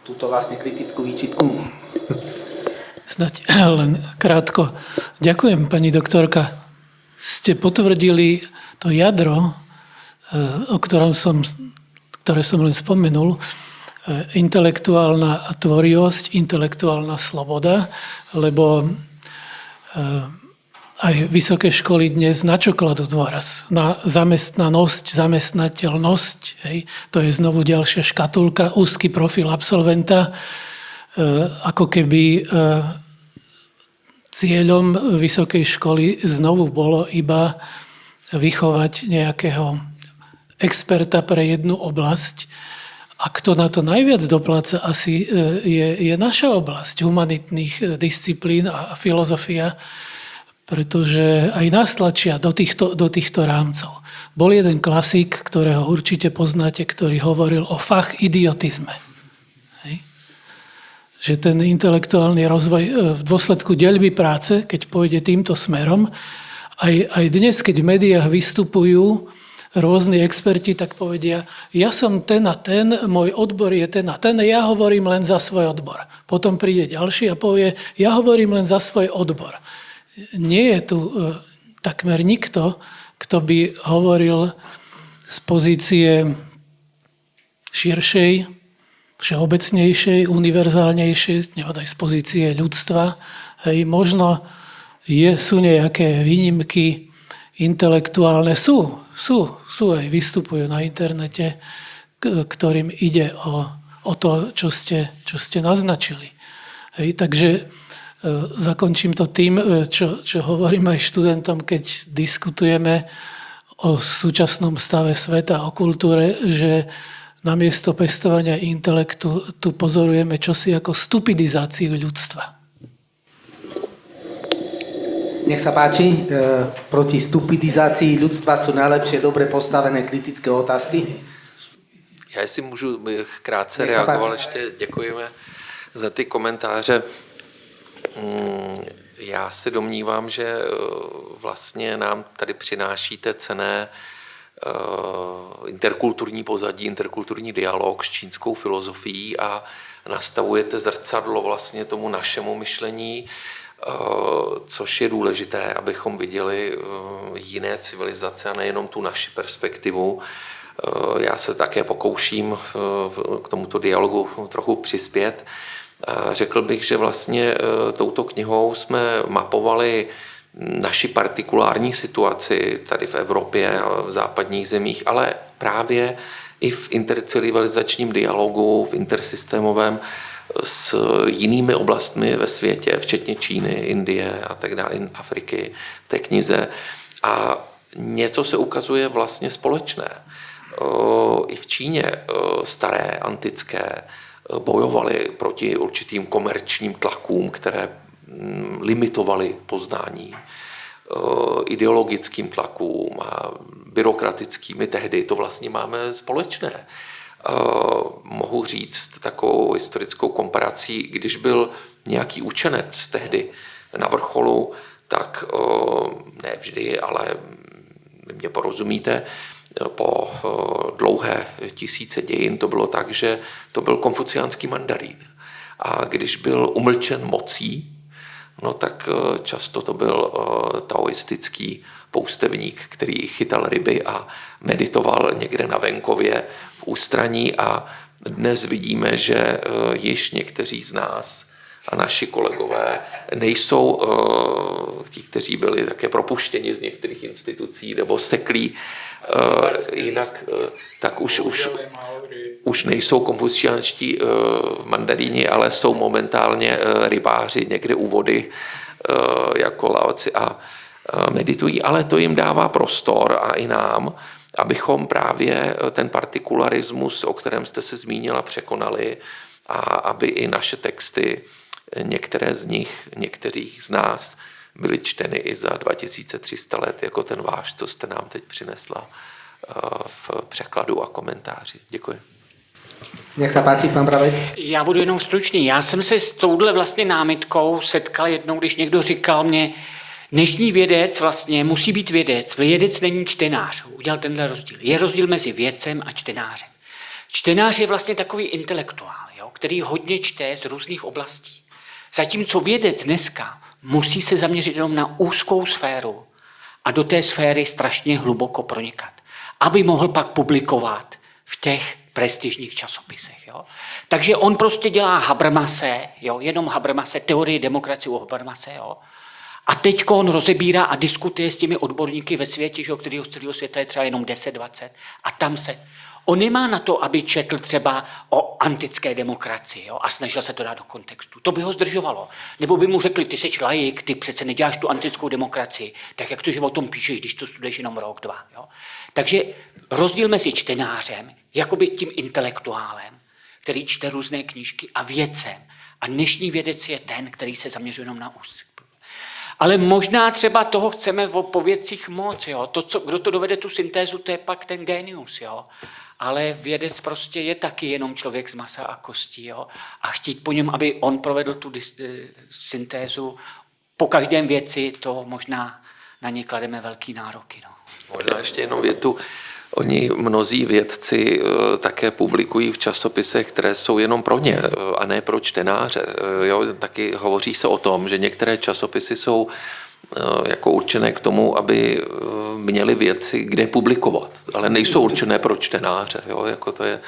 [SPEAKER 1] túto vlastne kritickú výčitku?
[SPEAKER 4] Snáď len krátko. Ďakujem, pani doktorka. Ste potvrdili to jadro, ktoré som len spomenul, intelektuálna tvorivosť, intelektuálna sloboda, lebo aj vysoké školy dnes na čo kladú dôraz? Na zamestnanosť, zamestnateľnosť. Hej. To je znovu ďalšia škatulka, úzky profil absolventa, ako keby cieľom vysokej školy znovu bolo iba vychovať nejakého experta pre jednu oblasť. A kto na to najviac dopláca, asi je naša oblasť humanitných disciplín a filozofia, pretože aj nás tlačia do týchto rámcov. Bol jeden klasik, ktorého určite poznáte, ktorý hovoril o fachidiotizme. Hej. Že ten intelektuálny rozvoj v dôsledku deľby práce, keď pôjde týmto smerom, aj dnes, keď v médiách vystupujú rôzni experti, tak povedia, ja som ten a ten, môj odbor je ten a ten, ja hovorím len za svoj odbor. Potom príde ďalší a povie, ja hovorím len za svoj odbor. Nie je tu takmer nikto, kto by hovoril z pozície širšej, všeobecnejšej, univerzálnejšej, nevodaj z pozície ľudstva. Hej, možno sú nejaké výnimky intelektuálne, sú aj vystupujú na internete, ktorým ide o to, čo ste naznačili. Hej, takže zakončím to tým, čo hovorím aj študentom, keď diskutujeme o súčasnom stave sveta, o kultúre, že namiesto pestovania intelektu tu pozorujeme čosi ako stupidizáciu ľudstva.
[SPEAKER 1] Nech sa páči, proti stupidizácii ľudstva sú najlepšie dobre postavené kritické otázky.
[SPEAKER 3] Já jestli můžu krátce reagovat, ještě děkujeme za ty komentáře. Já se domnívám, že vlastně nám tady přinášíte cenné interkulturní pozadí, interkulturní dialog s čínskou filozofií a nastavujete zrcadlo vlastně tomu našemu myšlení, což je důležité, abychom viděli jiné civilizace a nejenom tu naši perspektivu. Já se také pokouším k tomuto dialogu trochu přispět. Řekl bych, že vlastně touto knihou jsme mapovali naši partikulární situaci tady v Evropě a v západních zemích, ale právě i v intercivilizačním dialogu, v intersystémovém s jinými oblastmi ve světě, včetně Číny, Indie a tak dále, Afriky, v té knize. A něco se ukazuje vlastně společné. I v Číně staré, antické, bojovali proti určitým komerčním tlakům, které limitovaly poznání, ideologickým tlakům a byrokratickými. Tehdy to vlastně máme společné. Mohu říct takovou historickou komparací, když byl nějaký učenec tehdy na vrcholu, tak ne vždy, ale vy mě porozumíte, po dlouhé tisíce dějin to bylo tak, že to byl konfuciánský mandarín. A když byl umlčen mocí, no tak často to byl taoistický poustevník, který chytal ryby a meditoval někde na venkově v ústraní. A dnes vidíme, že již někteří z nás a naši kolegové nejsou ti, kteří byli také propuštěni z některých institucí nebo seklí jinak, tak už nejsou konfuciánští mandaríni, ale jsou momentálně rybáři někde u vody jako Laoci a meditují, ale to jim dává prostor a i nám, abychom právě ten partikularismus, o kterém jste se zmínila, překonali a aby i naše texty, některé z nich, některých z nás, byly čteny i za 2300 let, jako ten váš, co jste nám teď přinesla v překladu a komentáři. Děkuji.
[SPEAKER 1] Nech sa páči, pán Pravec.
[SPEAKER 5] Já budu jenom stručný. Já jsem se s touhle vlastně námitkou setkal jednou, když někdo říkal mě, dnešní vědec vlastně musí být vědec. Vědec není čtenář. Udělal tenhle rozdíl. Je rozdíl mezi vědcem a čtenářem. Čtenář je vlastně takový intelektuál, jo, který hodně čte z různých oblastí. Zatímco vědec dneska musí se zaměřit jenom na úzkou sféru a do té sféry strašně hluboko pronikat, aby mohl pak publikovat v těch prestižních časopisech. Jo. Takže on prostě dělá Habermase, jo, jenom Habermase, teorii demokracie u Habermase. Jo. A teď on rozebírá a diskutuje s těmi odborníky ve světě, že, kterého z celého světa je třeba jenom 10-20. A tam se... On nemá na to, aby četl třeba o antické demokracii, jo, a snažil se to dát do kontextu. To by ho zdržovalo. Nebo by mu řekli, ty jsi laik, ty přece neděláš tu antickou demokracii, tak jak to, že o tom píšeš, když to studuješ jenom rok, 2. Jo? Takže rozdíl mezi čtenářem, jakoby tím intelektuálem, který čte různé knížky, a vědcem. A dnešní vědec je ten, který se zaměřuje jenom na úzk. Ale možná třeba toho chceme po věcích moc. Jo? Kdo to dovede tu syntézu, to je pak ten genius. Jo? Ale vědec prostě je taky jenom člověk z masa a kostí. Jo? A chtít po něm, aby on provedl tu syntézu po každém věci, to možná na ně klademe velký nároky. No.
[SPEAKER 3] Možná ještě jenom větu. Oni mnozí vědci také publikují v časopisech, které jsou jenom pro ně a ne pro čtenáře. Jo, taky hovoří se o tom, že některé časopisy jsou jako určené k tomu, aby měli věci kde publikovat, ale nejsou určené pro čtenáře. Jo, jako to je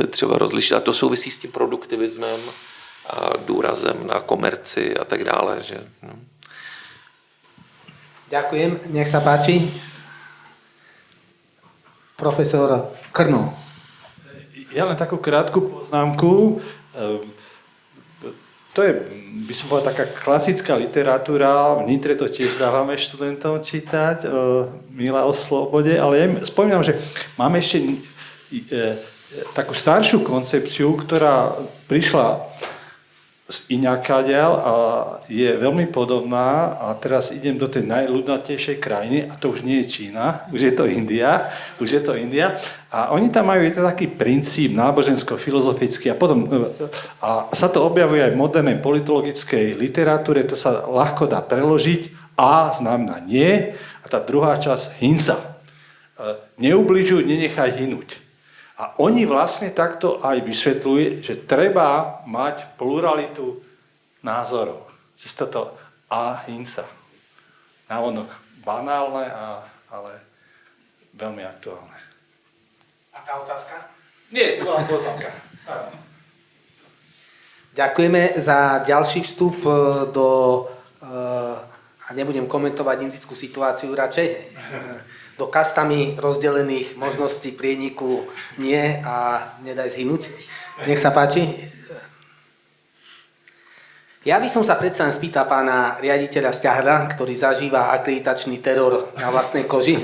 [SPEAKER 3] třeba rozlišit. A to souvisí s tím produktivismem a důrazem na komerci a tak dále. Že, no.
[SPEAKER 1] Ďakujem, nech sa páči. Profesor Krno.
[SPEAKER 9] Ja len takú krátku poznámku. To je, by som povedal, taká klasická literatúra. V Nitre to tiež dávame študentom čítať, Mila o slobode, ale ja spomínam, že máme ešte takú staršiu koncepciu, ktorá prišla z iňakáďal a je veľmi podobná, a teraz idem do tej najľudnatejšej krajiny, a to už nie je Čína, už je to India, a oni tam majú taký princíp nábožensko-filozofický a sa to objavuje aj v modernej politologickej literatúre, to sa ľahko dá preložiť, A znamená nie, a tá druhá časť hinsa. Neubližuj, nenechaj hynúť. A oni vlastne takto aj vysvetľujú, že treba mať pluralitu názorov. Cez toto ahimsa. Návonok banálne, ale veľmi aktuálne.
[SPEAKER 1] A tá otázka?
[SPEAKER 9] Nie, to bola poznámka.
[SPEAKER 1] Ďakujeme za ďalší vstup do, a nebudem komentovať indickú situáciu radšej, do kastami rozdelených možností prieniku nie a nedaj zhynúť. Nech sa páči. Ja by som sa predsa spýtal pána riaditeľa Sťahra, ktorý zažíva akreditačný teror na vlastnej koži,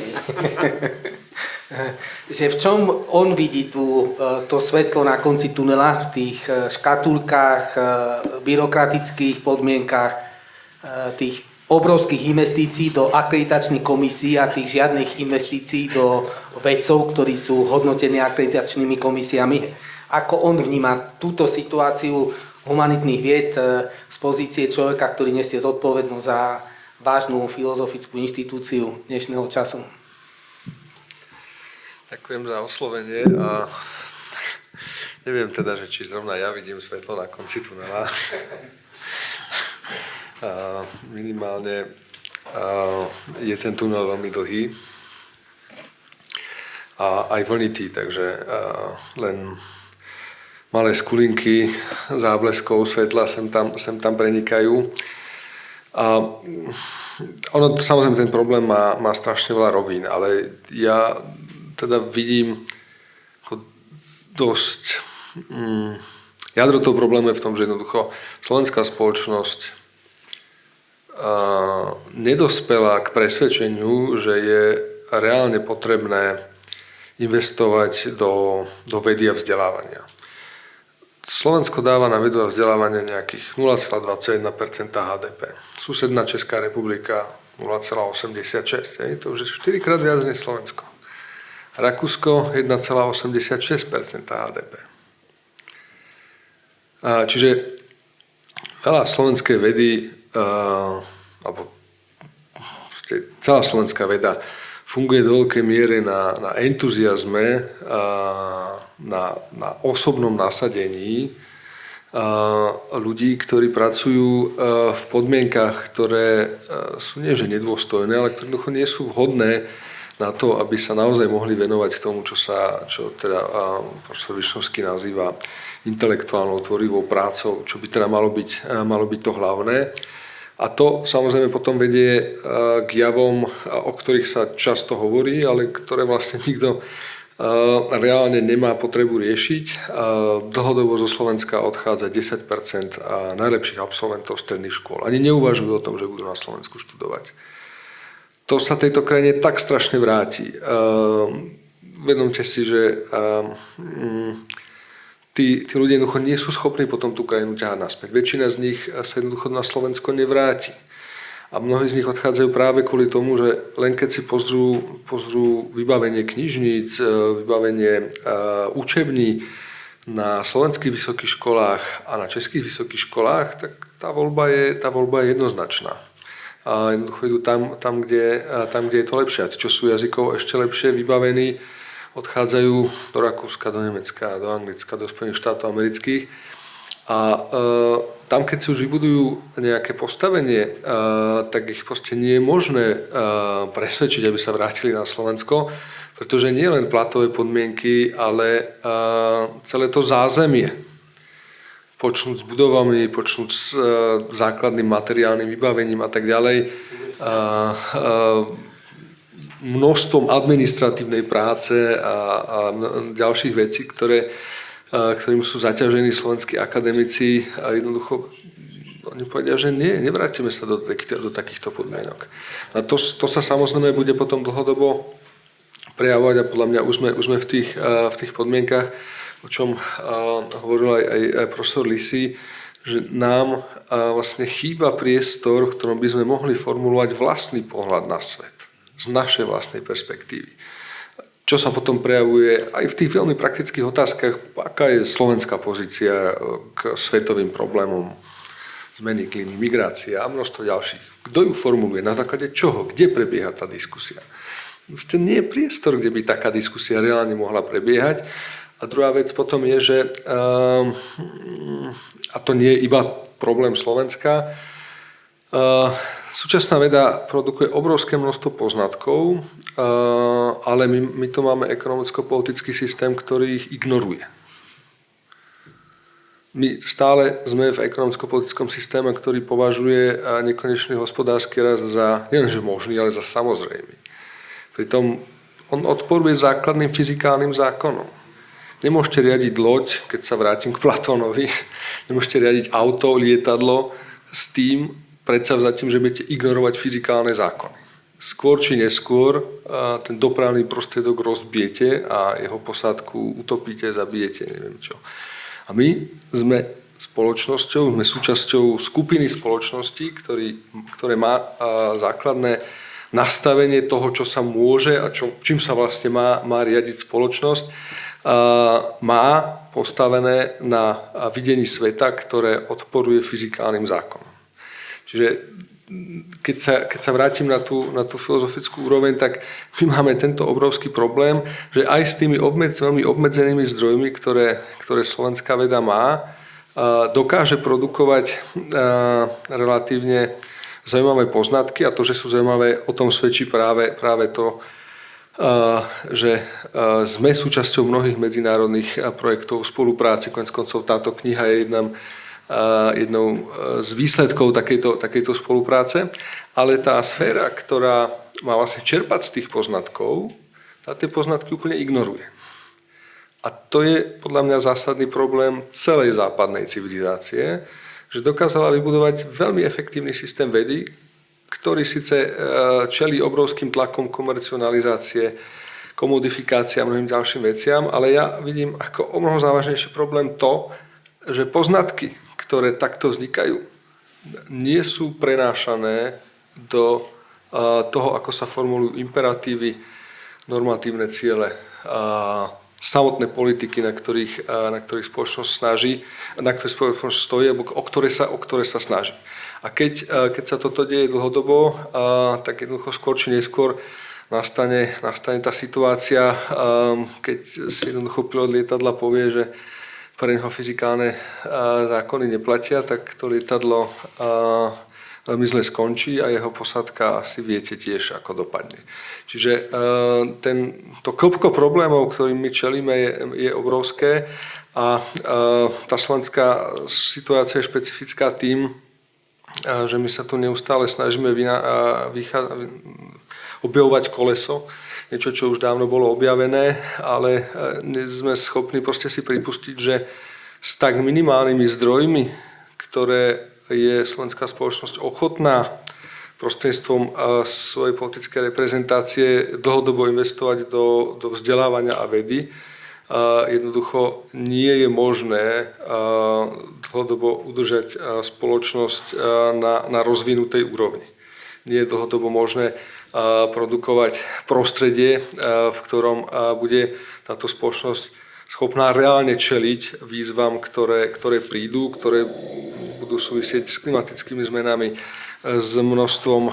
[SPEAKER 1] že v čom on vidí to svetlo na konci tunela v tých škatulkách, byrokratických podmienkách, tých obrovských investícií do akreditačných komisí a tých žiadnych investícií do vedcov, ktorí sú hodnotení akreditačnými komisiami. Ako on vníma túto situáciu humanitných vied z pozície človeka, ktorý nesie zodpovednosť za vážnu filozofickú inštitúciu dnešného času?
[SPEAKER 2] Ďakujem za oslovenie a neviem teda, že či zrovna ja vidím svetlo na konci tunela. Minimálne je ten tunel veľmi dlhý a aj vlnitý, takže len malé skulinky zábleskov svetla sem tam prenikajú. A ono, samozrejme, ten problém má strašne veľa rovín, ale ja teda vidím ako dosť... Jadro toho problému je v tom, že jednoducho slovenská spoločnosť nedospela k presvedčeniu, že je reálne potrebné investovať do vedy a vzdelávania. Slovensko dáva na vedu a vzdelávanie nejakých 0,21% HDP. Susedná Česká republika 0,86%. To už je 4-krát viac než Slovensko. Rakúsko 1,86% HDP. Čiže veľa slovenskej vedy alebo celá slovenská veda funguje do veľkej miere na entuziazme, na osobnom nasadení ľudí, ktorí pracujú v podmienkach, ktoré sú nie že nedôstojné, ale ktoré nie sú vhodné na to, aby sa naozaj mohli venovať k tomu, čo teda profesor Višňovský nazýva intelektuálnou tvorivou prácou, čo by teda malo byť to hlavné. A to samozrejme potom vedie k javom, o ktorých sa často hovorí, ale ktoré vlastne nikto reálne nemá potrebu riešiť. Dlhodobo zo Slovenska odchádza 10% najlepších absolventov stredných škôl. Ani neuvažujú o tom, že budú na Slovensku študovať. To sa tejto krajine tak strašne vráti. Vedomte si, že tí ľudia jednoducho nie sú schopní potom tú krajinu ťahať naspäť. Väčšina z nich sa jednoducho na Slovensko nevráti. A mnohí z nich odchádzajú práve kvôli tomu, že len keď si pozrú vybavenie knižníc, vybavenie učební na slovenských vysokých školách a na českých vysokých školách, tak tá voľba je jednoznačná. A jednoducho idú tam, kde je to lepšie. A tí, čo sú jazykov ešte lepšie vybavení, odchádzajú do Rakúska, do Nemecka, do Anglicka, do Spojených štátov amerických. A tam, keď si už vybudujú nejaké postavenie, tak ich proste nie je možné presvedčiť, aby sa vrátili na Slovensko, pretože nie len platové podmienky, ale celé to zázemie. Počnúť s budovami, počnúť s základným materiálnym vybavením a tak ďalej. Množstvom administratívnej práce a ďalších vecí, ktorým sú zaťažení slovenskí akademici a jednoducho oni povedia, že nie, nevrátime sa do takýchto podmienok. A to sa samozrejme bude potom dlhodobo prejavovať a podľa mňa už sme v tých podmienkach, o čom hovoril aj profesor Lisi, že nám vlastne chýba priestor, v ktorom by sme mohli formulovať vlastný pohľad na svet z našej vlastnej perspektívy. Čo sa potom prejavuje aj v tých veľmi praktických otázkach, aká je slovenská pozícia k svetovým problémom zmeny klímy, migrácia a množstvo ďalších. Kto ju formuluje, na základe čoho, kde prebieha tá diskusia. Vlastne nie je priestor, kde by taká diskusia reálne mohla prebiehať. A druhá vec potom je, že a to nie je iba problém Slovenska, súčasná veda produkuje obrovské množstvo poznatkov, ale my to máme ekonomicko-politický systém, ktorý ich ignoruje. My stále sme v ekonomicko-politickom systéme, ktorý považuje nekonečný hospodársky rast za nielenže možný, ale za samozrejmý. Pritom on odporuje základným fyzikálnym zákonom. Nemôžete riadiť loď, keď sa vrátim k Platónovi, nemôžete riadiť auto, lietadlo s tým, predsavzatím, že budete ignorovať fyzikálne zákony. Skôr či neskôr ten dopravný prostriedok rozbijete a jeho posádku utopíte, zabijete, neviem čo. A my sme spoločnosťou, sme súčasťou skupiny spoločností, ktoré má základné nastavenie toho, čo sa môže a čím sa vlastne má riadiť spoločnosť, má postavené na videní sveta, ktoré odporuje fyzikálnym zákonom. Čiže keď sa vrátim na tú filozofickú úroveň, tak my máme tento obrovský problém, že aj s tými veľmi obmedzenými zdrojmi, ktoré slovenská veda má, dokáže produkovať relatívne zaujímavé poznatky a to, že sú zaujímavé, o tom svedčí práve to, že sme súčasťou mnohých medzinárodných projektov v spolupráci. Koniec koncov táto kniha je jednou z výsledkov takejto spolupráce, ale tá sféra, ktorá má vlastne čerpať z tých poznatkov, tá tie poznatky úplne ignoruje. A to je podľa mňa zásadný problém celej západnej civilizácie, že dokázala vybudovať veľmi efektívny systém vedy, ktorý síce čelí obrovským tlakom komercionalizácie, komodifikácie a mnohým ďalším veciam, ale ja vidím ako o mnoho závažnejší problém to, že poznatky, ktoré takto vznikajú, nie sú prenášané do toho, ako sa formulujú imperatívy, normatívne ciele, samotné politiky, na ktorých spoločnosť snaží, na ktorých spoločnosť stojí, alebo o ktoré sa snaží. A keď sa toto deje dlhodobo, tak jednoducho skôr či neskôr nastane tá situácia, keď si jednoducho pilot lietadla povie, že pre neho fyzikálne zákony neplatia, tak to lietadlo veľmi zle skončí a jeho posádka asi viete tiež, ako dopadne. Čiže to klbko problémov, ktorým my čelíme, je obrovské a tá slovenská situácia je špecifická tým, že my sa tu neustále snažíme objavovať koleso. niečo, čo už dávno bolo objavené, ale sme schopní proste si pripustiť, že s tak minimálnymi zdrojmi, ktoré je slovenská spoločnosť ochotná prostredstvom svojej politickej reprezentácie dlhodobo investovať do vzdelávania a vedy, jednoducho nie je možné dlhodobo udržať spoločnosť na rozvinutej úrovni. Nie je dlhodobo možné produkovať prostredie, v ktorom bude táto spoločnosť schopná reálne čeliť výzvam, ktoré prídu, ktoré budú súvisieť s klimatickými zmenami, s množstvom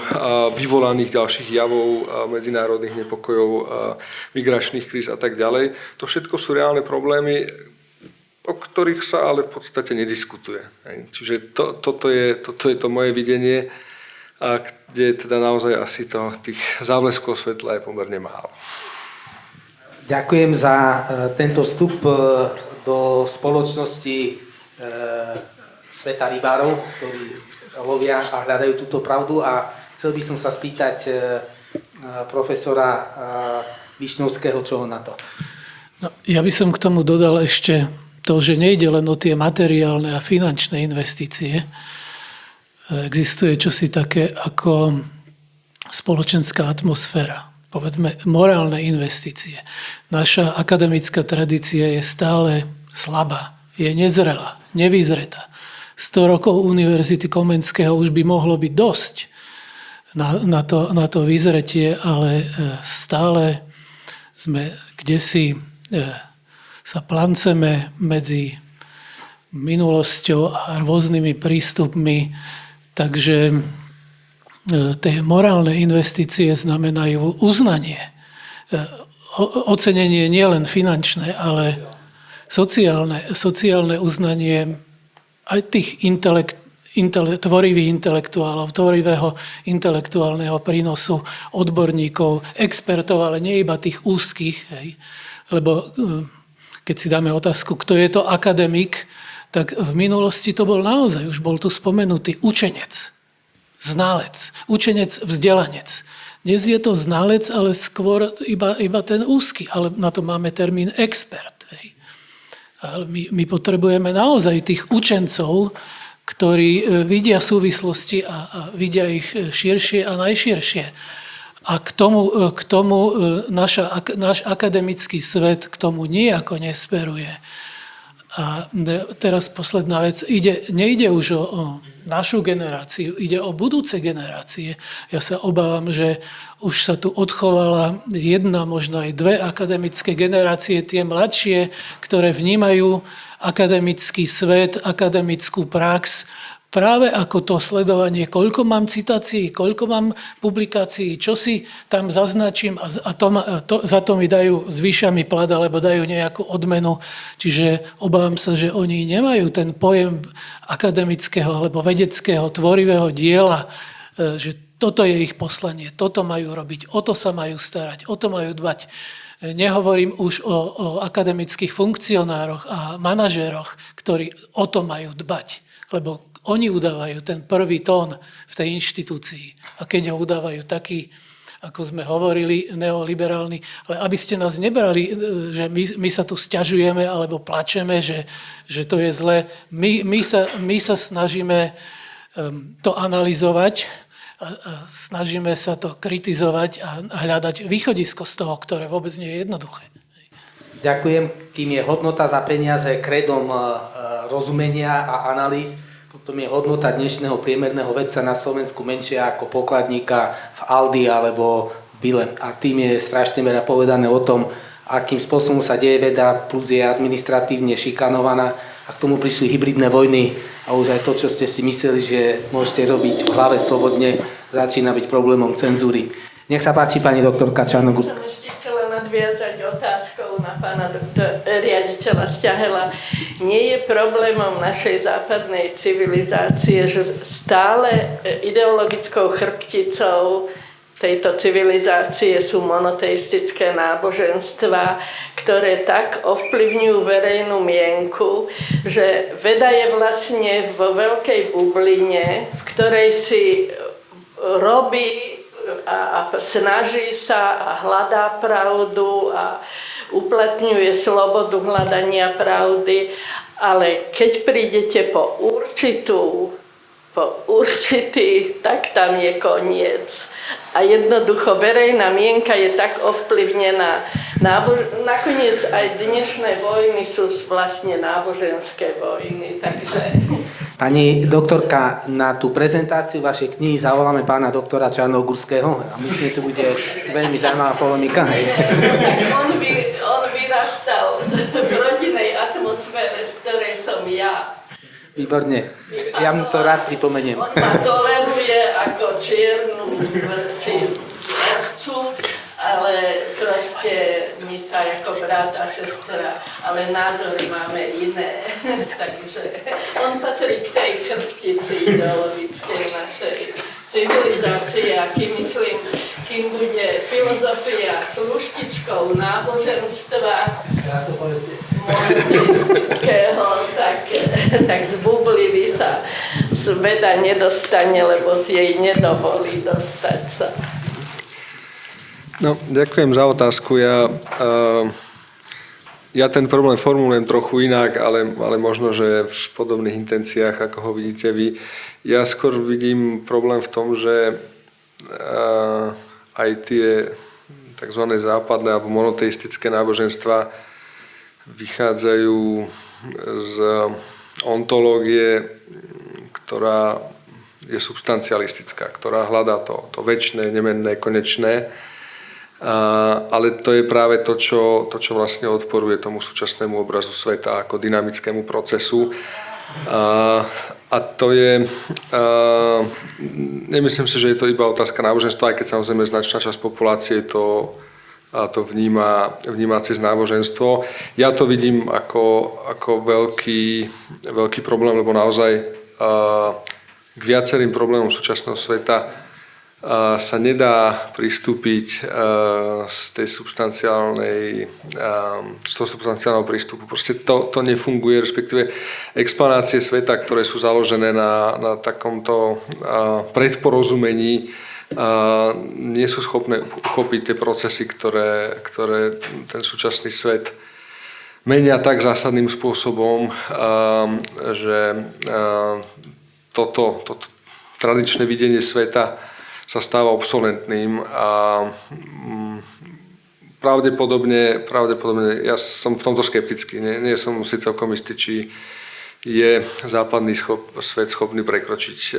[SPEAKER 2] vyvolaných ďalších javov, medzinárodných nepokojov, migračných kríz a tak ďalej. To všetko sú reálne problémy, o ktorých sa ale v podstate nediskutuje. Čiže toto je to moje videnie, a kde teda naozaj asi tých zábleskov svetla je pomerne málo.
[SPEAKER 1] Ďakujem za tento vstup do spoločnosti sveta rybárov, ktorí lovia a hľadajú túto pravdu, a chcel by som sa spýtať profesora Višňovského, čo on na to.
[SPEAKER 4] No, ja by som k tomu dodal ešte to, že nejde len o tie materiálne a finančné investície. Existuje čosi také ako spoločenská atmosféra, povedzme morálne investície. Naša akademická tradícia je stále slabá, je nezrelá, nevyzretá. 100 rokov Univerzity Komenského už by mohlo byť dosť na to vyzretie, ale stále sme kdesi sa planceme medzi minulosťou a rôznymi prístupmi. Takže tie morálne investície znamenajú uznanie, ocenenie nielen finančné, ale sociálne uznanie aj tých tvorivých intelektuálov, tvorivého intelektuálneho prínosu odborníkov, expertov, ale nie iba tých úzkých. Hej. Lebo keď si dáme otázku, kto je to akademik, tak v minulosti to bol naozaj, už bol tu spomenutý učenec, znalec, učenec, vzdelanec. Dnes je to znalec, ale skôr iba ten úzky, ale na to máme termín expert. Hej. Ale my potrebujeme naozaj tých učencov, ktorí vidia súvislosti a vidia ich širšie a najširšie. A k tomu náš akademický svet k tomu nijako nesmeruje. A teraz posledná vec. Nejde už o našu generáciu, ide o budúce generácie. Ja sa obávam, že už sa tu odchovala jedna, možno aj dve akademické generácie, tie mladšie, ktoré vnímajú akademický svet, akademickú prax, práve ako to sledovanie, koľko mám citácií, koľko mám publikácií, čo si tam zaznačím a za to mi dajú, zvýšia mi plat alebo dajú nejakú odmenu. Čiže obávam sa, že oni nemajú ten pojem akademického alebo vedeckého tvorivého diela, že toto je ich poslanie, toto majú robiť, o to sa majú starať, o to majú dbať. Nehovorím už o akademických funkcionároch a manažéroch, ktorí o to majú dbať, lebo oni udávajú ten prvý tón v tej inštitúcii. A keď ho udávajú taký, ako sme hovorili, neoliberálny, ale aby ste nás nebrali, že my sa tu sťažujeme alebo plačeme, že to je zlé. My sa snažíme to analyzovať a snažíme sa to kritizovať a hľadať východisko z toho, ktoré vôbec nie je jednoduché.
[SPEAKER 1] Ďakujem. Kým je hodnota za peniaze kredom rozumenia a analýz, potom je hodnota dnešného priemerného vedca na Slovensku menšia ako pokladníka v Aldi alebo v Bile. A tým je strašne veľa povedané o tom, akým spôsobom sa deje veda, plus je administratívne šikanovaná. A k tomu prišli hybridné vojny a už aj to, čo ste si mysleli, že môžete robiť v hlave slobodne, začína byť problémom cenzúry. Nech sa páči, pani doktorka Čarnogórská.
[SPEAKER 8] Som ešte chcela nadviazať otázkou na pána riaditeľa Sťahela. Nie je problémom našej západnej civilizácie, že stále ideologickou chrbticou tejto civilizácie sú monoteistické náboženstva, ktoré tak ovplyvňujú verejnú mienku, že veda je vlastne vo veľkej bubline, v ktorej si robí a snaží sa a hľadá pravdu a uplatňuje slobodu hľadania pravdy, ale keď prídete po určitý, tak tam je koniec. A jednoducho verejná mienka je tak ovplyvnená. Nakoniec aj dnešné vojny sú vlastne náboženské vojny, takže...
[SPEAKER 1] Pani doktorka, na tú prezentáciu vašej knihy zavoláme pána doktora Čarnogurského a myslím, že to bude veľmi zaujímavá polemika. Hej.
[SPEAKER 8] On vyrastal v rodinnej atmosfére, z ktorej som ja.
[SPEAKER 1] Výborne. Ja mu to rád pripomeniem.
[SPEAKER 8] On ma toleruje ako čiernu ovcu, ale proste my sa ako brat a sestra, ale názory máme iné. Takže on patrí k tej chrbtici ideologickej našej civilizácie a kým bude filozofia sluštičkou náboženstva monoteistického, tak z bubliny sa veda nedostane, lebo si jej nedovolí dostať sa.
[SPEAKER 2] No, ďakujem za otázku. Ja ten problém formulujem trochu inak, ale možno, že v podobných intenciách, ako ho vidíte vy. Ja skôr vidím problém v tom, že aj tie tzv. Západné alebo monoteistické náboženstva vychádzajú z ontológie, ktorá je substancialistická, ktorá hľadá to večné, nemenné, konečné. Ale to je práve to, čo vlastne odporuje tomu súčasnému obrazu sveta ako dynamickému procesu. A to je, nemyslím si, že je to iba otázka náboženstva, aj keď samozrejme značná časť populácie to vníma cez náboženstvo. Ja to vidím ako veľký problém, lebo naozaj k viacerým problémom súčasného sveta sa nedá pristúpiť z toho substanciálneho prístupu. Proste to nefunguje, respektíve explanácie sveta, ktoré sú založené na takomto predporozumení, nie sú schopné uchopiť tie procesy, ktoré ten súčasný svet menia tak zásadným spôsobom, že toto tradičné videnie sveta sa stáva obsolentným a pravdepodobne ja som v tomto skeptický. Nie som si celkom istý, či je západný svet schopný prekročiť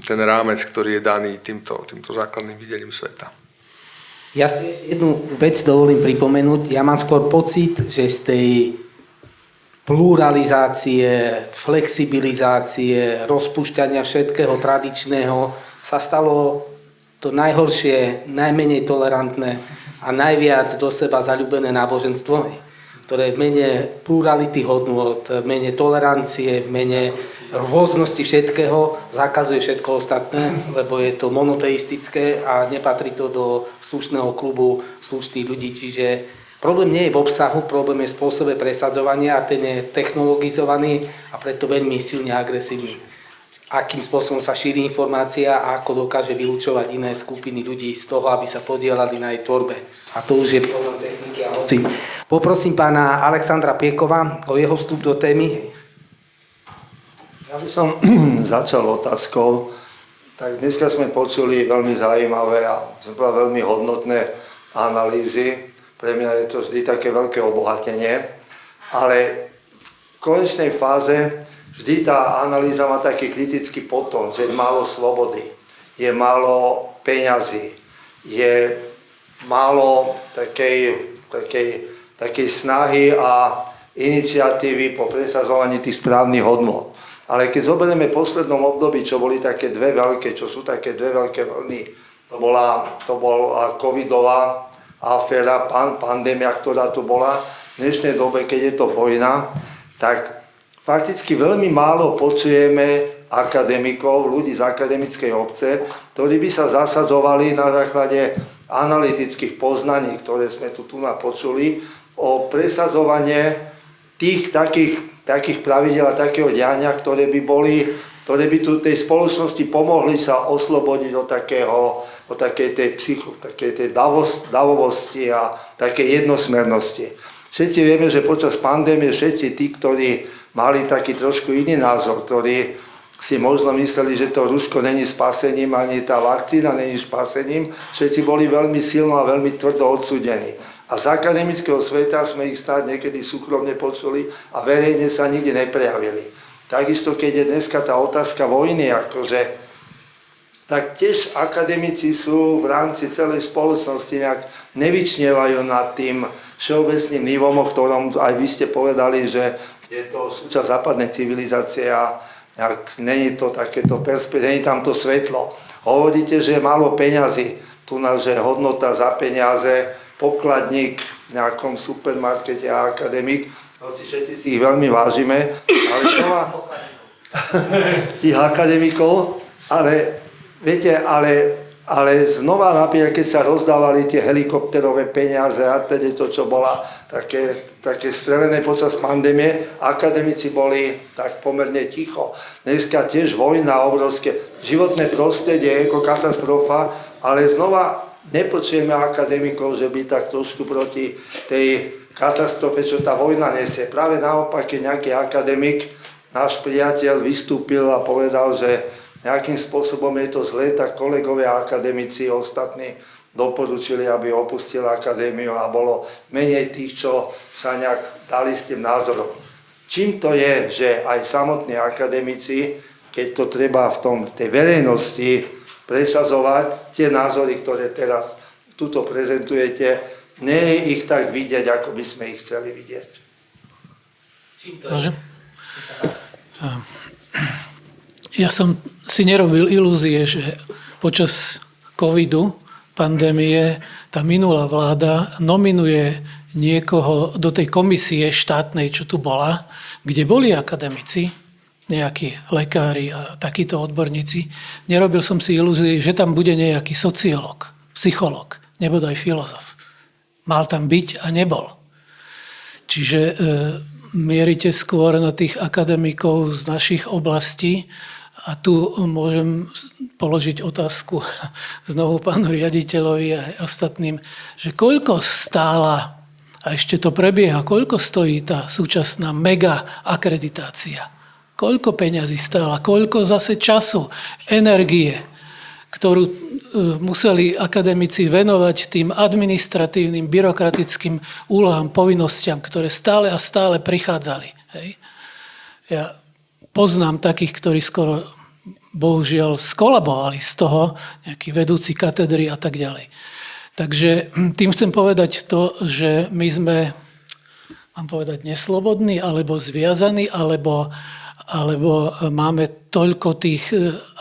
[SPEAKER 2] ten rámec, ktorý je daný týmto základným videním sveta.
[SPEAKER 1] Ja si jednu vec dovolím pripomenúť. Ja mám skôr pocit, že z tej pluralizácie, flexibilizácie, rozpúšťania všetkého tradičného sa stalo to najhoršie, najmenej tolerantné a najviac do seba zaľúbené náboženstvo, ktoré v mene plurality hodnôt, v mene tolerancie, v mene rôznosti všetkého zakazuje všetko ostatné, lebo je to monoteistické a nepatrí to do slušného klubu slušných ľudí. Čiže problém nie je v obsahu, problém je v spôsobe presadzovania a ten je technologizovaný a preto veľmi silne agresívny. Akým spôsobom sa šíri informácia a ako dokáže vylúčovať iné skupiny ľudí z toho, aby sa podielali na jej tvorbe. A to už je problém techniky a moci. Poprosím pána Alexandra Piekova o jeho vstup do témy.
[SPEAKER 10] Ja by som začal otázkou. Tak dneska sme počuli veľmi zaujímavé a veľmi hodnotné analýzy. Pre mňa je to vždy také veľké obohatenie. Ale v konečnej fáze vždy tá analýza má taký kritický podtón, že je málo slobody, je málo peňazí, je málo takej snahy a iniciatívy po presadzovaní tých správnych hodnôt. Ale keď zoberieme v poslednom období, čo boli také dve veľké vlny, to bola covidová aféra, pandémia, ktorá tu bola. V dnešnej dobe, keď je to vojna, tak fakticky veľmi málo počujeme akademikov, ľudí z akademickej obce, ktorí by sa zasadzovali na základe analytických poznaní, ktoré sme tu počuli, o presadzovanie tých takých pravidel a takého diania, ktoré by tu tej spoločnosti pomohli sa oslobodiť od takého o takej tej davovosti a takej jednosmernosti. Všetci vieme, že počas pandémie všetci tí, ktorí mali taký trošku iný názor, ktorí si možno mysleli, že to rúško není spasením, ani tá vakcína není spasením, všetci boli veľmi silno a veľmi tvrdo odsúdení. A z akademického sveta sme ich snáď niekedy súkromne počuli a verejne sa nikdy neprejavili. Takisto, keď je dneska tá otázka vojny, tak tiež akademici sú v rámci celej spoločnosti nejak nevyčnievajú nad tým všeobecným nivom, o ktorom aj vy ste povedali, že je to súčasť západnej civilizácie a není to takéto není tam to svetlo. Hovoríte, že je málo peňazí. Tu že hodnota za peniaze, pokladník v nejakom supermarkete a akademik, hoci všetci si ich veľmi vážime, ale znova tých akademikov, ale viete, ale znova napríklad, keď sa rozdávali tie helikopterové peniaze a tedy to, čo bola také strelené počas pandémie, akademici boli tak pomerne ticho. Dneska tiež vojna, obrovské životné prostredie, ekokatastrofa, ale znova nepočujeme akademikov, že by tak trošku proti tej katastrofe, čo tá vojna nesie. Práve naopak, keď nejaký akademik, náš priateľ, vystúpil a povedal, že nejakým spôsobom je to zlé, tak kolegovia akademici ostatní doporučili, aby opustil akadémiu a bolo menej tých, čo sa nejak dali s tým názorom. Čím to je, že aj samotní akademici, keď to treba v tej verejnosti presazovať, tie názory, ktoré teraz tuto prezentujete, nie je ich tak vidieť, ako by sme ich chceli vidieť.
[SPEAKER 4] Čím to je? Ja som si nerobil ilúzie, že počas covidu, pandémie, tá minulá vláda nominuje niekoho do tej komisie štátnej, čo tu bola, kde boli akademici, nejakí lekári a takíto odborníci. Nerobil som si ilúzie, že tam bude nejaký sociológ, psychológ, nebodaj filozof. Mal tam byť a nebol. Čiže mierite skôr na tých akademikov z našich oblastí. A tu môžem položiť otázku znovu pánu riaditeľovi a ostatným, že koľko stála, a ešte to prebieha, koľko stojí tá súčasná mega akreditácia? Koľko peňazí stála, koľko zase času, energie, ktorú museli akademici venovať tým administratívnym, byrokratickým úlohám, povinnostiam, ktoré stále a stále prichádzali. Hej. Ja poznám takých, ktorí skoro, bohužiaľ, skolabovali z toho, nejakí vedúci katedry a tak ďalej. Takže tým chcem povedať to, že my sme, mám povedať, neslobodní, alebo zviazaní, alebo máme toľko tých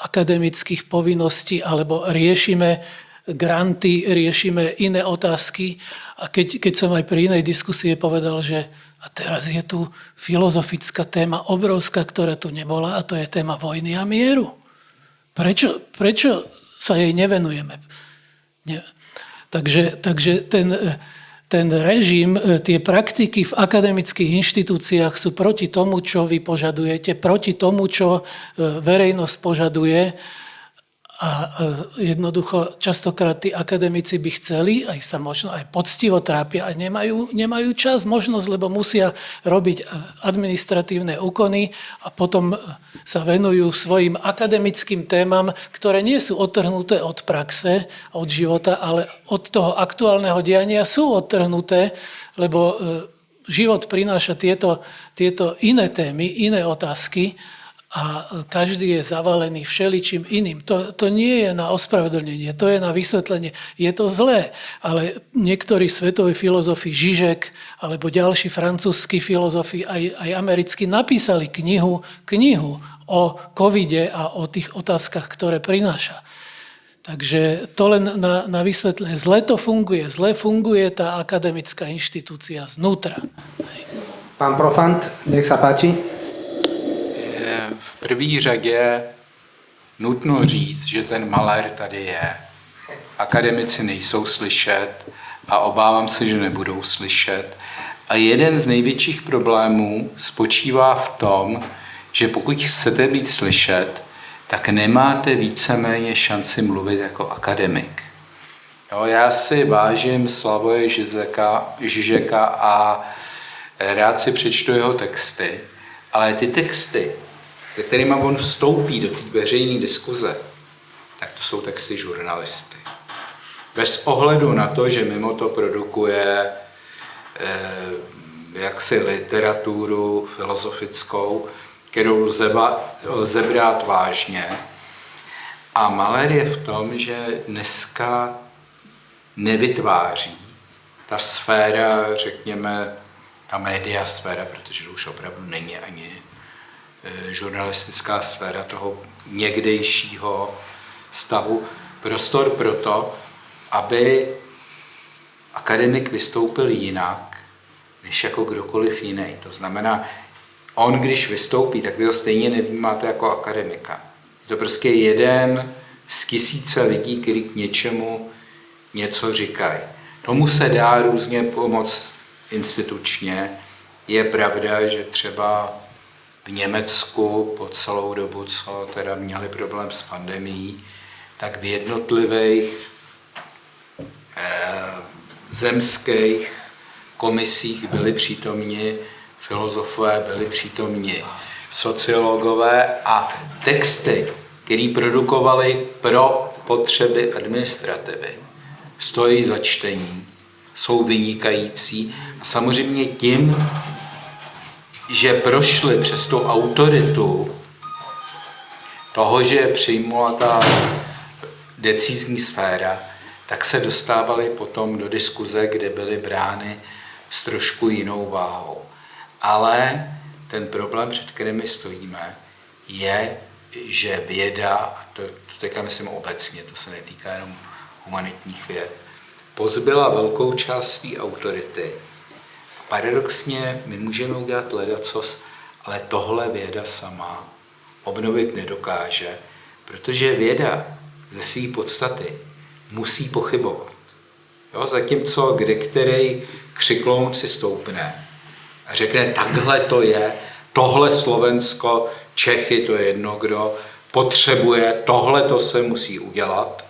[SPEAKER 4] akademických povinností, alebo riešime granty, riešime iné otázky. A keď som aj pri inej diskusie povedal, že a teraz je tu filozofická téma obrovská, ktorá tu nebola, a to je téma vojny a mieru. Prečo sa jej nevenujeme? Takže ten režim, tie praktiky v akademických inštitúciách sú proti tomu, čo vy požadujete, proti tomu, čo verejnosť požaduje. A jednoducho častokrát tí akademici by chceli, aj sa možno aj poctivo trápia a nemajú čas, možnosť, lebo musia robiť administratívne úkony a potom sa venujú svojim akademickým témam, ktoré nie sú odtrhnuté od praxe, od života, ale od toho aktuálneho diania sú odtrhnuté, lebo život prináša tieto iné témy, iné otázky, a každý je zavalený všeličím iným. To nie je na ospravedlnenie, to je na vysvetlenie. Je to zlé, ale niektorí svetoví filozofi, Žižek alebo ďalší francúzski filozofi, aj americkí, napísali knihu o covide a o tých otázkach, ktoré prináša. Takže to len na vysvetlenie. Zle funguje tá akademická inštitúcia znútra.
[SPEAKER 1] Pán Profant, nech sa páči.
[SPEAKER 6] V první řadě nutno říct, že ten malér tady je. Akademici nejsou slyšet a obávám se, že nebudou slyšet. A jeden z největších problémů spočívá v tom, že pokud chcete být slyšet, tak nemáte víceméně šanci mluvit jako akademik. Jo, já si vážím Slavoje Žižeka a rád si přečtu jeho texty, ale ty texty, se kterými on vstoupí do té veřejné diskuze, tak to jsou texty žurnalisty. Bez ohledu na to, že mimo to produkuje jaksi literaturu filozofickou, kterou lze brát vážně. A malér je v tom, že dneska nevytváří ta sféra, řekněme, ta média sféra, protože to už opravdu není ani žurnalistická sféra toho někdejšího stavu, prostor pro to, aby akademik vystoupil jinak, než jako kdokoliv jiný. To znamená, on, když vystoupí, tak vy ho stejně nevnímáte jako akademika. Je to prostě jeden z tisíce lidí, kteří k něčemu něco říkají. Tomu se dá různě pomoct institučně. Je pravda, že třeba v Německu po celou dobu, co teda měli problém s pandemií, tak v jednotlivých zemských komisích byli přítomni filozofové, byli přítomni sociologové a texty, které produkovali pro potřeby administrativy, stojí za čtení, jsou vynikající a samozřejmě tím, že prošli přes tu autoritu toho, že přijmula ta decizní sféra, tak se dostávali potom do diskuze, kde byly brány s trošku jinou váhou. Ale ten problém, před kterými stojíme, je, že věda, a to teďka myslím obecně, to se netýká jenom humanitních věd, pozbyla velkou část své autority. Paradoxně my můžeme udělat ledacos, ale tohle věda sama obnovit nedokáže, protože věda ze své podstaty musí pochybovat. Jo, zatímco kdekterý křikloun si stoupne a řekne, takhle to je, tohle Slovensko, Čechy, to je jedno, kdo potřebuje, tohle to se musí udělat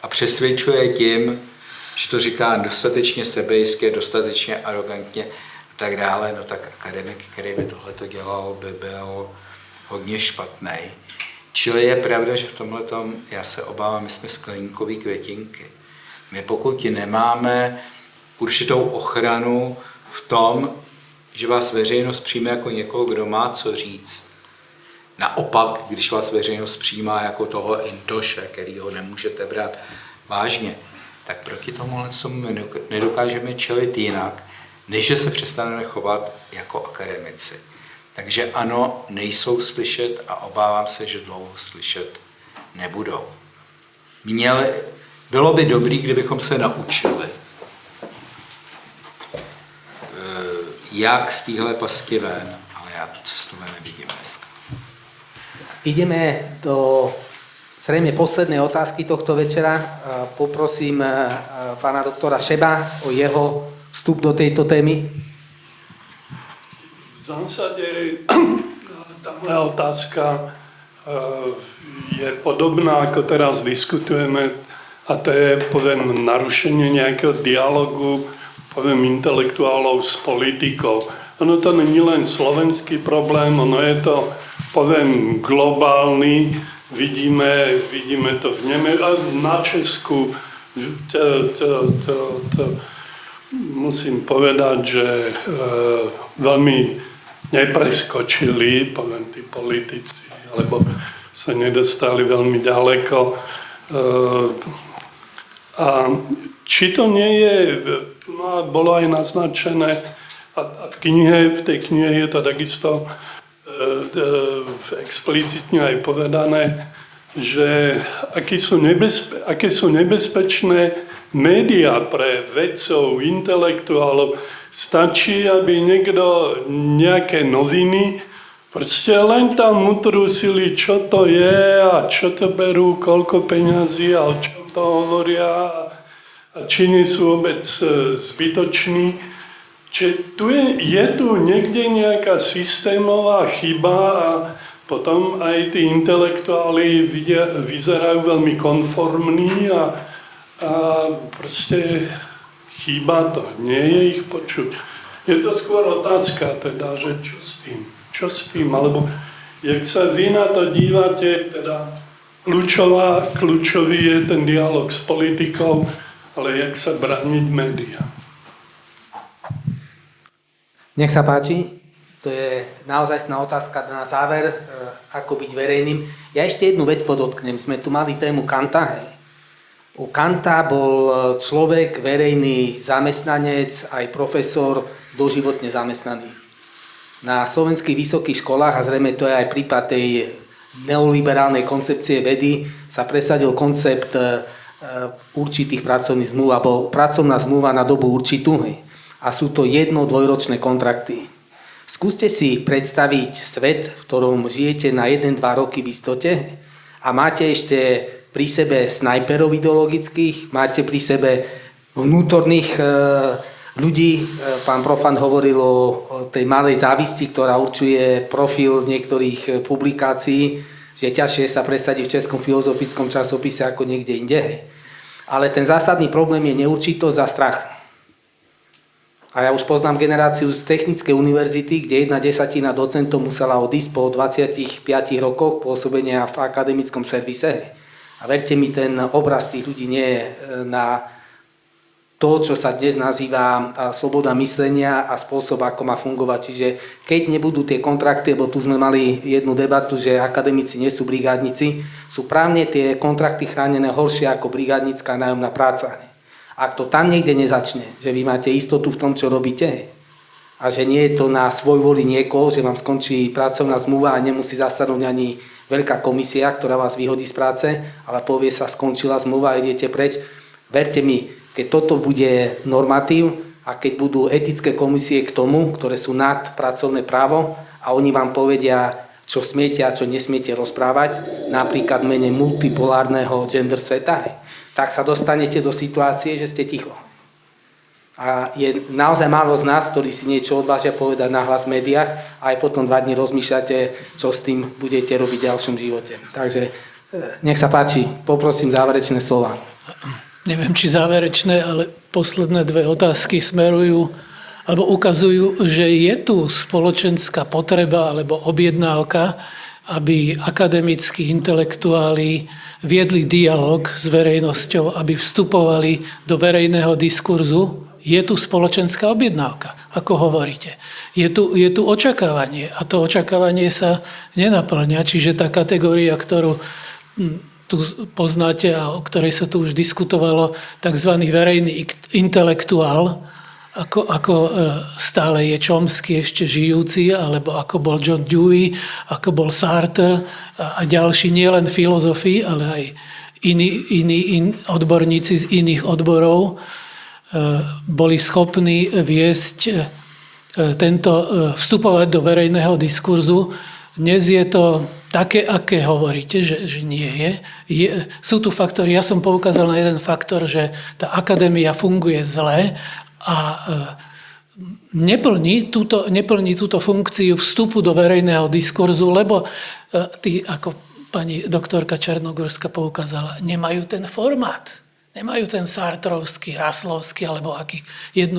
[SPEAKER 6] a přesvědčuje tím, že to říká dostatečně sebejsky, dostatečně arrogantně a tak dále, no tak akademik, který by tohleto dělal, by byl hodně špatný. Čili je pravda, že v tomhletom, já se obávám, my jsme skleníkový květinky. My pokud nemáme určitou ochranu v tom, že vás veřejnost přijme jako někoho, kdo má co říct. Naopak, když vás veřejnost přijímá jako toho intoše, kterýho nemůžete brát vážně, tak proti tomuhle nedokážeme čelit jinak, než že se přestaneme chovat jako akademici. Takže ano, nejsou slyšet a obávám se, že dlouho slyšet nebudou. Bylo by dobré, kdybychom se naučili, jak z téhle pasti ven, ale já tu cestu ven nevidím dneska.
[SPEAKER 1] Ideme do zrejme poslednej otázky tohto večera. Poprosím pána doktora Šeba o jeho vstup do tejto témy.
[SPEAKER 11] V zásade tá moja otázka je podobná, ako teraz diskutujeme, a to je, poviem, narušenie nejakého dialogu, poviem, intelektuálov s politikou. Ono to není len slovenský problém, ono je to, poviem, globálny. Vidíme to v na Česku. Musím povedať, že veľmi nepreskočili, poviem, tí politici, alebo sa nedostali veľmi ďaleko. A či to nie je, no, bolo aj naznačené, a v tej knihe je to takisto explicitne aj povedané, že aké sú nebezpečné médiá pre vedcov, intelektuálov. Stačí, aby niekto nejaké noviny proste len tam utrúsili, čo to je a čo to berú, koľko peňazí a o čom to hovoria a či nie sú vôbec zbytoční. Čiže je tu niekde nejaká systémová chyba a potom aj tí intelektuáli vyzerajú veľmi konformní a proste chýba to, nie je ich počuť. Je to skôr otázka teda, že čo s tým, alebo jak sa vy na to dívate, teda kľúčový je ten dialog s politikou, ale jak sa brániť médiám.
[SPEAKER 1] Nech sa páči. To je naozajstná otázka na záver, ako byť verejným. Ja ešte jednu vec podotknem. Sme tu mali tému Kanta. Hej. U Kanta bol človek, verejný zamestnanec, aj profesor, doživotne zamestnaný. Na slovenských vysokých školách, a zrejme to je aj prípad tej neoliberálnej koncepcie vedy, sa presadil koncept určitých pracovných zmluv, alebo pracovná zmluva na dobu určitú. Hej. A sú to 1-2-ročné kontrakty. Skúste si predstaviť svet, v ktorom žijete na 1-2 roky v istote a máte ešte pri sebe snajperov ideologických, máte pri sebe vnútorných ľudí. Pán Profant hovoril o tej malej závisti, ktorá určuje profil niektorých publikácií, že je ťažšie sa presadiť v Českom filozofickom časopise ako niekde inde. Ale ten zásadný problém je neurčitosť a strach. A ja už poznám generáciu z Technickej univerzity, kde 1/10 docentov musela odísť po 25 rokoch pôsobenia v akademickom servise. A verte mi, ten obraz tých ľudí nie je na to, čo sa dnes nazýva sloboda myslenia a spôsob, ako má fungovať. Čiže keď nebudú tie kontrakty, lebo tu sme mali jednu debatu, že akademici nie sú brigádnici, sú právne tie kontrakty chránené horšie ako brigádnická nájomná práca. Ak to tam niekde nezačne, že vy máte istotu v tom, čo robíte a že nie je to na svojvoli niekoho, že vám skončí pracovná zmluva a nemusí zasadnúť ani veľká komisia, ktorá vás vyhodí z práce, ale povie sa, skončila zmluva a idete preč. Verte mi, keď toto bude normatív a keď budú etické komisie k tomu, ktoré sú nad pracovné právo a oni vám povedia, čo smiete a čo nesmiete rozprávať, napríklad v mene multipolárneho gender sveta, tak sa dostanete do situácie, že ste ticho. A je naozaj málo z nás, ktorí si niečo odvážia povedať nahlas v médiách a aj potom 2 dní rozmýšľate, čo s tým budete robiť v ďalšom živote. Takže nech sa páči, poprosím záverečné slova.
[SPEAKER 4] Neviem, či záverečné, ale posledné 2 otázky smerujú alebo ukazujú, že je tu spoločenská potreba alebo objednávka, aby akademickí intelektuáli viedli dialog s verejnosťou, aby vstupovali do verejného diskurzu. Je tu spoločenská objednávka, ako hovoríte. Je tu očakávanie a to očakávanie sa nenaplňa. Čiže tá kategória, ktorú tu poznáte a o ktorej sa tu už diskutovalo, tzv. Verejný intelektuál, ako stále je Chomsky ešte žijúci, alebo ako bol John Dewey, ako bol Sartre a ďalší, nielen filozofii, ale aj iní odborníci z iných odborov boli schopní viesť vstupovať do verejného diskurzu. Dnes je to také, aké hovoríte, že nie je. Sú tu faktory, ja som poukázal na jeden faktor, že tá akadémia funguje zle a neplní túto funkciu vstupu do verejného diskurzu, lebo tí, ako pani doktorka Černogórská poukázala, nemajú ten formát. Nemajú ten sartrovský, raslovský alebo aký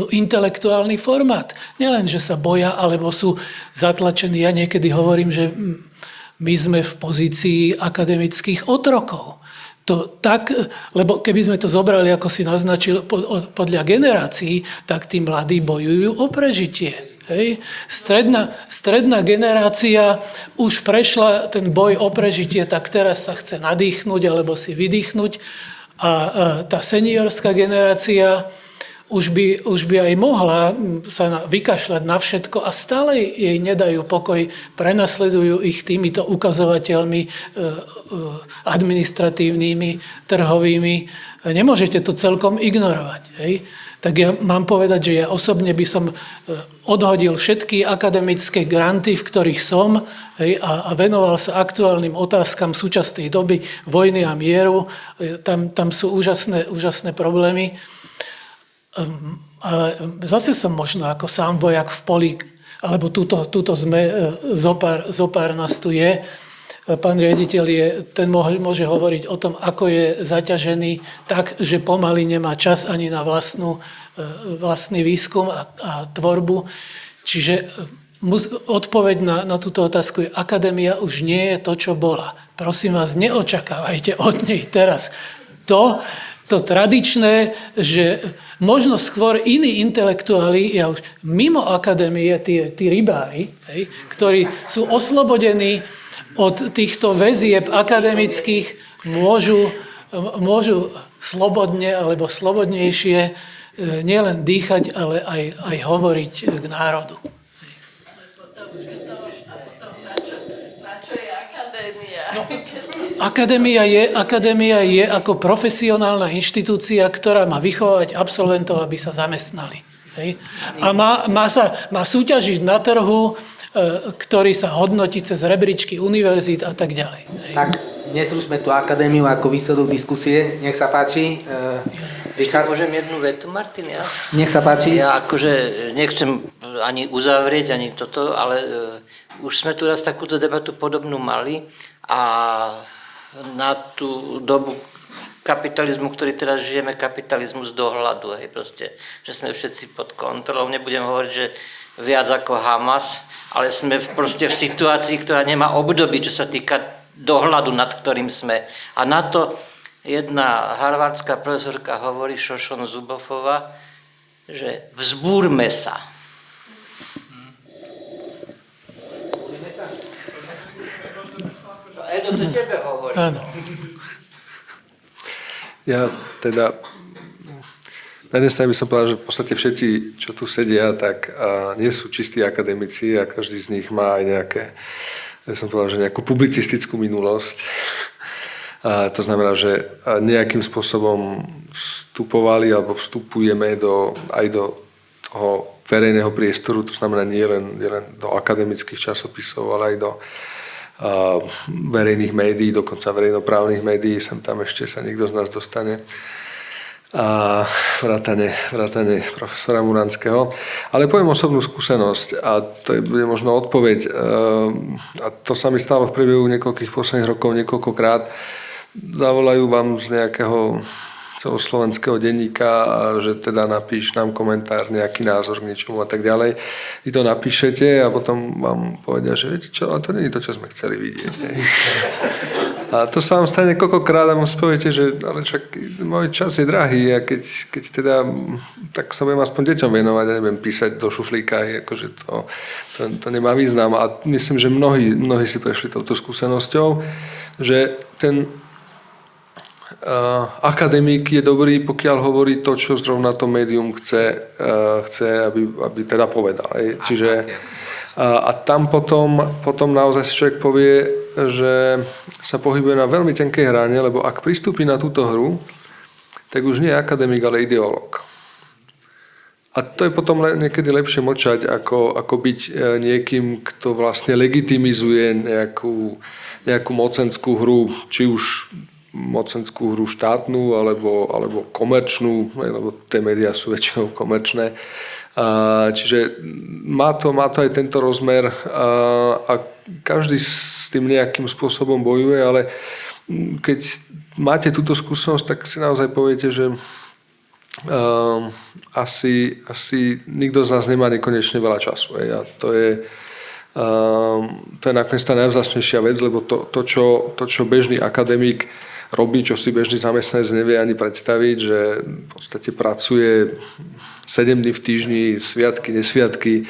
[SPEAKER 4] intelektuálny formát. Nielen, že sa boja, alebo sú zatlačení. Ja niekedy hovorím, že my sme v pozícii akademických otrokov. Lebo keby sme to zobrali, ako si naznačil, podľa generácií, tak tí mladí bojujú o prežitie. Hej. Stredná generácia už prešla ten boj o prežitie, tak teraz sa chce nadýchnuť alebo si vydýchnuť. A tá seniorská generácia už by aj mohla sa vykašľať na všetko a stále jej nedajú pokoj, prenasledujú ich týmito ukazovateľmi administratívnymi, trhovými. Nemôžete to celkom ignorovať. Hej? Tak ja mám povedať, že ja osobne by som odhodil všetky akademické granty, v ktorých som, hej, a venoval sa aktuálnym otázkam súčasnej doby, vojny a mieru. Tam sú úžasné problémy. Ale zase som možno ako sám vojak v poli alebo tuto sme, zopár nás tu je. Pán riaditeľ ten môže hovoriť o tom, ako je zaťažený tak, že pomaly nemá čas ani na vlastný výskum a tvorbu. Čiže odpoveď na túto otázku je, akadémia už nie je to, čo bola. Prosím vás, neočakávajte od nej teraz to tradičné, že možno skôr iní intelektuáli, mimo akadémie, tí rybári, ktorí sú oslobodení od týchto väzieb akademických, môžu slobodne alebo slobodnejšie nielen dýchať, ale aj hovoriť k národu. Akadémia je ako profesionálna inštitúcia, ktorá má vychovávať absolventov, aby sa zamestnali. Hej? A má súťažiť na trhu, ktorý sa hodnotí cez rebríčky univerzít a tak ďalej. Hej?
[SPEAKER 1] Tak nezrušme tú akadémiu ako výsledok diskusie. Nech sa páči.
[SPEAKER 7] Richard. Môžem jednu vetu, Martin? Ja?
[SPEAKER 1] Nech sa páči.
[SPEAKER 7] Ja akože nechcem ani uzavrieť, ani toto, ale už sme tu raz takúto debatu podobnú mali a na tú dobu kapitalizmu, ktorý teraz žijeme, kapitalizmus dohľadu, hej, proste, že sme všetci pod kontrolou. Nebudem hovoriť, že viac ako Hamas, ale sme proste v situácii, ktorá nemá období, čo sa týka dohľadu, nad ktorým sme. A na to jedna harvardská profesorka hovorí, Šošon Zubofová, že vzbúrme sa. Edo, to tebe hovorí.
[SPEAKER 4] Áno.
[SPEAKER 2] Ja teda, na jednej strane by som povedal, že v podstate všetci, čo tu sedia, tak nie sú čistí akademici a každý z nich má aj nejaké, ja som povedal, že nejakú publicistickú minulosť. A to znamená, že nejakým spôsobom vstupovali alebo vstupujeme aj do toho verejného priestoru, to znamená nie len do akademických časopisov, ale aj do verejných médií, dokonca verejnoprávnych médií, sem tam ešte sa niekto z nás dostane. A vrátane profesora Muranského. Ale poviem osobnú skúsenosť a to bude možno odpoveď. A to sa mi stalo v priebehu niekoľkých posledných rokov niekoľkokrát. Zavolajú vám z nejakého celoslovenského denníka, že teda napíš nám komentár, nejaký názor k niečomu a tak ďalej. Vy to napíšete a potom vám povedia, že viete čo, ale to nie je to, čo sme chceli vidieť. A to sa vám stane koľkokrát a musí poviete, že ale však môj čas je drahý a keď teda, tak sa budem aspoň deťom venovať a nebudem písať do šuflíka, akože to nemá význam. A myslím, že mnohí si prešli touto skúsenosťou, že ten akademik je dobrý, pokiaľ hovorí to, čo zrovna to médium chce aby teda povedal. Čiže a tam potom naozaj si človek povie, že sa pohybuje na veľmi tenkej hrane, lebo ak pristúpi na túto hru, tak už nie je akademik, ale ideológ. A to je potom niekedy lepšie mlčať, ako byť niekým, kto vlastne legitimizuje nejakú mocenskú hru, či už mocenskú hru štátnu alebo komerčnú, lebo tie médiá sú väčšinou komerčné. Čiže má to aj tento rozmer a každý s tým nejakým spôsobom bojuje, ale keď máte túto skúsenosť, tak si naozaj poviete, že asi nikto z nás nemá nekonečne veľa času. A to je nakoniec tá najvzácnejšia vec, lebo to, čo bežný akademik robí, čo si bežný zamestnanec nevie ani predstaviť, že v podstate pracuje 7 dní v týždni, sviatky, nesviatky.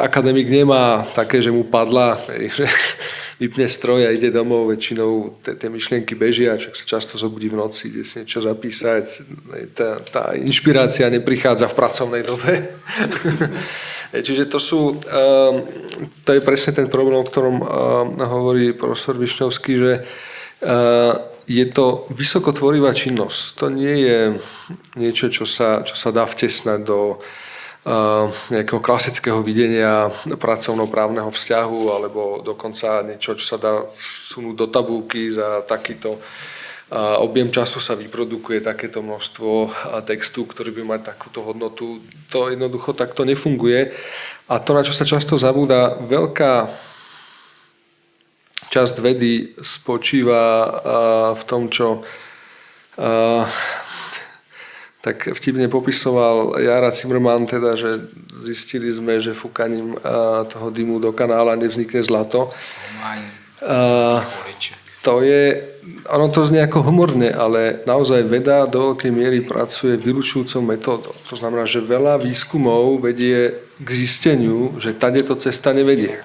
[SPEAKER 2] Akademik nemá také, že mu padla, že vypne stroj a ide domov, väčšinou tie myšlienky bežia, čak sa často zobudí v noci, ide si niečo zapísať. Tá inšpirácia neprichádza v pracovnej dobe. Čiže to je presne ten problém, o ktorom hovorí profesor Višňovský, že je to vysokotvorivá činnosť. To nie je niečo, čo sa dá vtesnať do nejakého klasického videnia pracovnoprávneho vzťahu alebo dokonca niečo, čo sa dá vsunúť do tabulky za takýto objem času sa vyprodukuje takéto množstvo textu, ktorý by mať takúto hodnotu. To jednoducho takto nefunguje. A to, na čo sa často zabúda, veľká časť vedy spočíva v tom, čo tak vtipne popisoval Jara Zimmermann, teda, že zistili sme, že fúkaním toho dymu do kanála nevznikne zlato. Ono to znie ako humorne, ale naozaj veda do veľkej miery pracuje vylučujúcou metódou. To znamená, že veľa výskumov vedie k zisteniu, že tadeto cesta nevedie.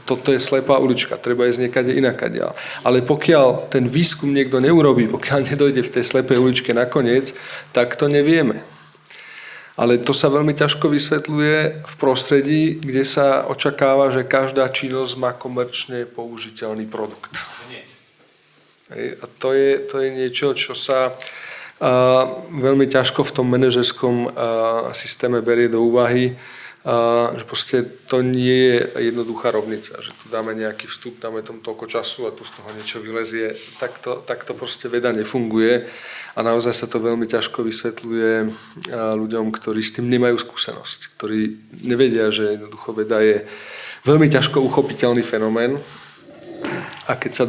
[SPEAKER 2] Toto je slepá ulička, treba ísť niekade inakadiaľ. Ale pokiaľ ten výskum niekto neurobí, pokiaľ nedojde v tej slepej uličke nakoniec, tak to nevieme. Ale to sa veľmi ťažko vysvetľuje v prostredí, kde sa očakáva, že každá činnosť má komerčne použiteľný produkt. A to je niečo, čo sa veľmi ťažko v tom manažerskom systéme berie do úvahy, že proste to nie je jednoduchá rovnica, že tu dáme nejaký vstup, dáme tomu toľko času a tu z toho niečo vylezie. Takto proste veda nefunguje a naozaj sa to veľmi ťažko vysvetľuje ľuďom, ktorí s tým nemajú skúsenosť, ktorí nevedia, že jednoducho veda je veľmi ťažko uchopiteľný fenomén. A keď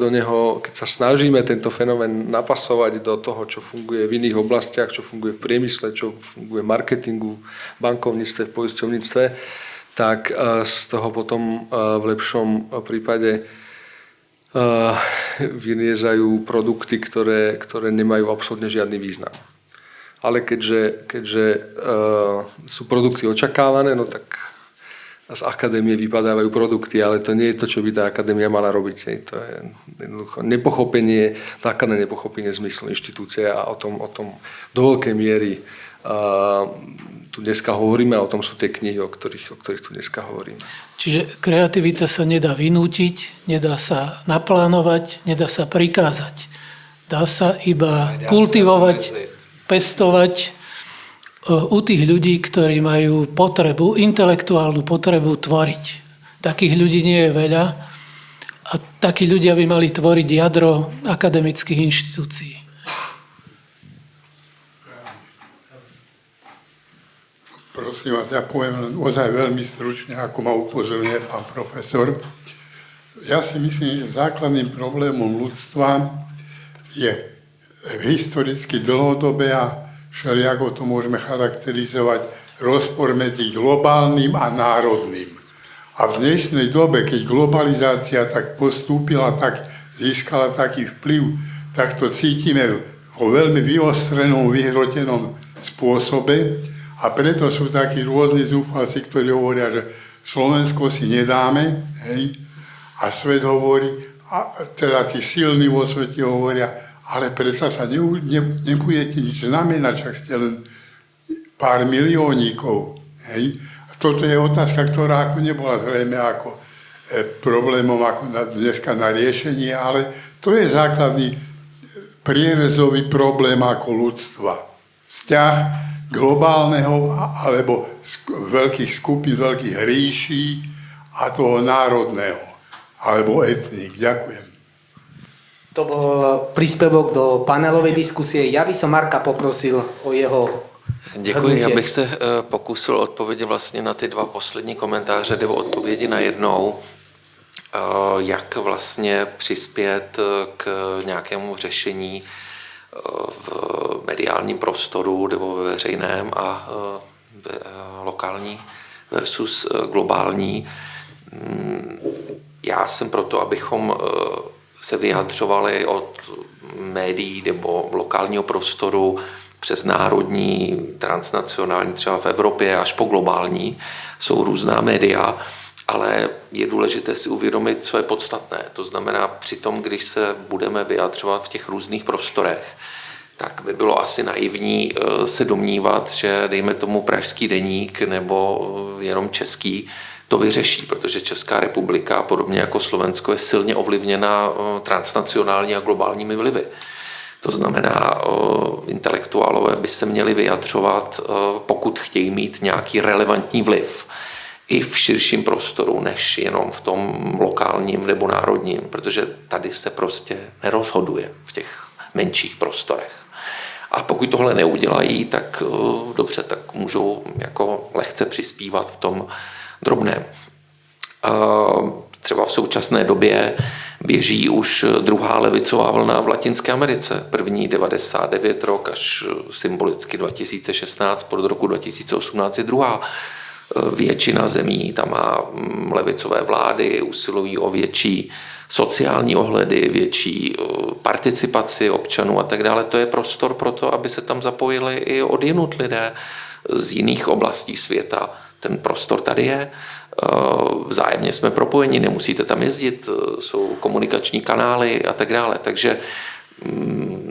[SPEAKER 2] sa snažíme tento fenomén napasovať do toho, čo funguje v iných oblastiach, čo funguje v priemysle, čo funguje v marketingu, v bankovníctve, v poisťovníctve, tak z toho potom v lepšom prípade vyniezajú produkty, ktoré nemajú absolútne žiadny význam. Ale keďže sú produkty očakávané, no tak z akadémie vypadávajú produkty, ale to nie je to, čo by tá akadémia mala robiť. To je jednoducho základné nepochopenie zmyslu inštitúcie a o tom do veľkej miery tu dneska hovoríme a o tom sú tie knihy, o ktorých tu dneska hovoríme.
[SPEAKER 4] Čiže kreativita sa nedá vynútiť, nedá sa naplánovať, nedá sa prikázať. Dá sa iba kultivovať, pestovať u tých ľudí, ktorí majú intelektuálnu potrebu tvoriť. Takých ľudí nie je veľa a takí ľudia by mali tvoriť jadro akademických inštitúcií.
[SPEAKER 12] Prosím vás, ja poviem len ozaj veľmi stručne, ako ma upozorňuje pán profesor. Ja si myslím, že základným problémom ľudstva je historicky dlhodobé a všelijako to môžeme charakterizovať rozpor medzi globálnym a národným. A v dnešnej dobe, keď globalizácia tak postúpila, tak získala taký vplyv, tak to cítime vo veľmi vyostrenom, vyhrotenom spôsobe a preto sú takí rôzni zúfalci, ktorí hovoria, že Slovensko si nedáme, hej, a svet hovorí, a teda tí silní vo svete hovoria, ale predsa sa nebudete nič znamenať, však ste len pár miliónikov. Hej. A toto je otázka, ktorá ako nebola zrejme ako problémom ako dneska na riešenie, ale to je základný prierezový problém ako ľudstva. Vzťah globálneho alebo veľkých skupín, veľkých ríší a toho národného alebo etník. Ďakujem.
[SPEAKER 1] To bol príspevok do panelovej diskusie. Ja by som Marka poprosil o jeho
[SPEAKER 3] Děkuji, já bych se pokusil odpovědět vlastně na ty dva poslední komentáře, nebo odpovědi najednou, jak vlastně přispět k nějakému řešení v mediálním prostoru nebo ve veřejném a lokální versus globální. Já jsem proto, abychom se vyjadřovali od médií nebo lokálního prostoru přes národní, transnacionální, třeba v Evropě až po globální, jsou různá média, ale je důležité si uvědomit, co je podstatné. To znamená, přitom, když se budeme vyjadřovat v těch různých prostorech, tak by bylo asi naivní se domnívat, že dejme tomu Pražský deník nebo jenom český to vyřeší, protože Česká republika, podobně jako Slovensko, je silně ovlivněna transnacionální a globálními vlivy. To znamená, intelektuálové by se měli vyjadřovat, pokud chtějí mít nějaký relevantní vliv i v širším prostoru, než jenom v tom lokálním nebo národním, protože tady se prostě nerozhoduje v těch menších prostorech. A pokud tohle neudělají, tak dobře, tak můžou jako lehce přispívat v tom drobném. Třeba v současné době běží už druhá levicová vlna v Latinské Americe. První 99 rok až symbolicky 2016, pod roku 2018 je druhá. Většina zemí tam má levicové vlády, usilují o větší sociální ohledy, větší participaci občanů a tak dále. To je prostor pro to, aby se tam zapojili i odjinud lidé z jiných oblastí světa. Ten prostor tady je, vzájemně jsme propojeni, nemusíte tam jezdit, jsou komunikační kanály a tak dále. Takže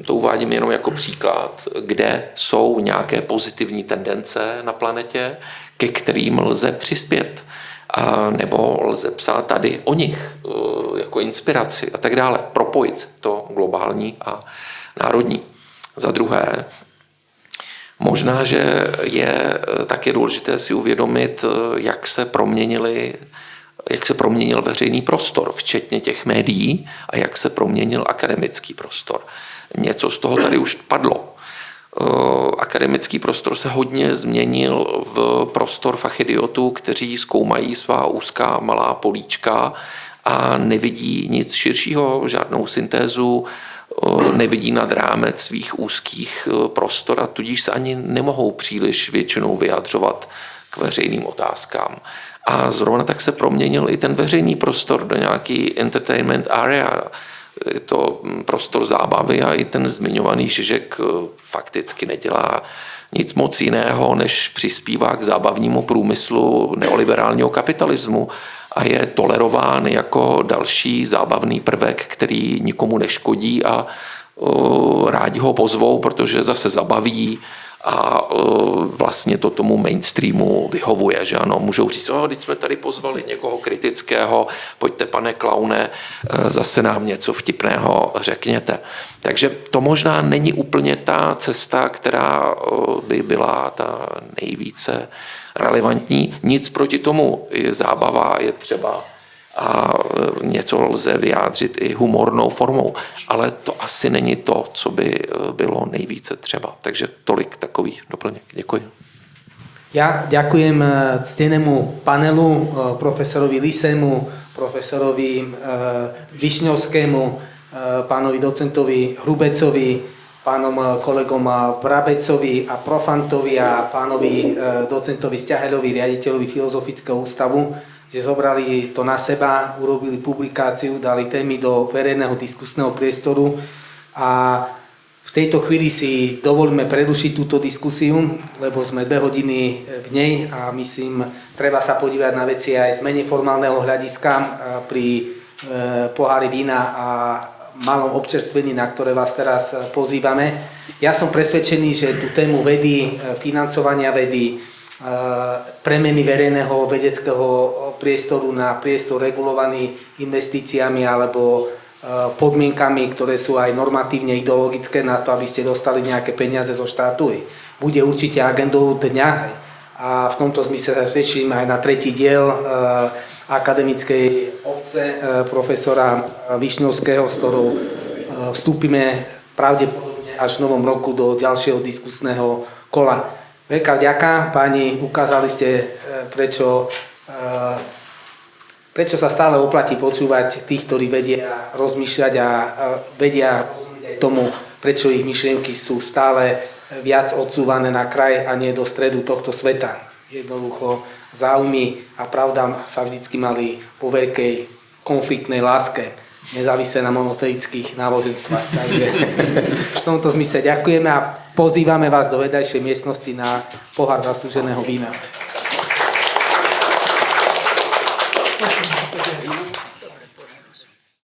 [SPEAKER 3] to uvádím jenom jako příklad, kde jsou nějaké pozitivní tendence na planetě, ke kterým lze přispět. A nebo lze psát tady o nich jako inspiraci a tak dále. Propojit to globální a národní. Za druhé, možná, že je také důležité si uvědomit, jak se proměnil veřejný prostor, včetně těch médií, a jak se proměnil akademický prostor. Něco z toho tady už padlo. Akademický prostor se hodně změnil v prostor fachidiotů, kteří zkoumají svá úzká malá políčka a nevidí nic širšího, žádnou syntézu, nevidí nad rámec svých úzkých prostor a tudíž se ani nemohou příliš většinou vyjadřovat k veřejným otázkám. A zrovna tak se proměnil i ten veřejný prostor do nějaký entertainment area. Je to prostor zábavy a i ten zmiňovaný Žižek fakticky nedělá nic moc jiného, než přispívá k zábavnímu průmyslu neoliberálního kapitalismu a je tolerován jako další zábavný prvek, který nikomu neškodí a rádi ho pozvou, protože zase zabaví a vlastně to tomu mainstreamu vyhovuje, že ano, můžou říct, teď jsme tady pozvali někoho kritického, pojďte, pane klaune, zase nám něco vtipného řekněte. Takže to možná není úplně ta cesta, která by byla ta nejvíce relevantní. Nic proti tomu, zábava je třeba a něco lze vyjádřit i humornou formou, ale to asi není to, co by bylo nejvíce třeba. Takže tolik takových doplněk. Děkuji.
[SPEAKER 1] Ja ďakujem ctenému panelu, profesorovi Lisému, profesorovi Višňovskému, pánovi docentovi Hrubecovi, pánom kolegom Brabecovi a Profantovi a pánovi docentovi Sťaheľovi, riaditeľovi Filozofického ústavu, že zobrali to na seba, urobili publikáciu, dali témy do verejného diskusného priestoru a v tejto chvíli si dovolíme prerušiť túto diskusiu, lebo sme 2 hodiny v nej a myslím, treba sa podívať na veci aj z menej formálneho hľadiska pri pohári vína a malom občerstvení, na ktoré vás teraz pozývame. Ja som presvedčený, že tú tému vedy, financovania vedy, premeny verejného vedeckého priestoru na priestor regulovaný investíciami alebo podmienkami, ktoré sú aj normatívne ideologické na to, aby ste dostali nejaké peniaze zo štátu. Bude určite agendou dňa a v tomto zmysle sa teším aj na 3. diel akademickej obce profesora Višňovského, s ktorou vstúpime pravdepodobne až v novom roku do ďalšieho diskusného kola. Veľká vďaka, páni, ukázali ste, prečo sa stále oplatí počúvať tých, ktorí vedia rozmýšľať a vedia rozumieť aj tomu, prečo ich myšlienky sú stále viac odsúvané na kraj a nie do stredu tohto sveta. Jednoducho záujmy a pravda sa vždycky mali po veľkej konfliktnej láske, nezávisle na monoteických náboženstvách. Takže v tomto zmysle ďakujeme a pozývame vás do vedľajšej miestnosti na pohár zaslúženého vína.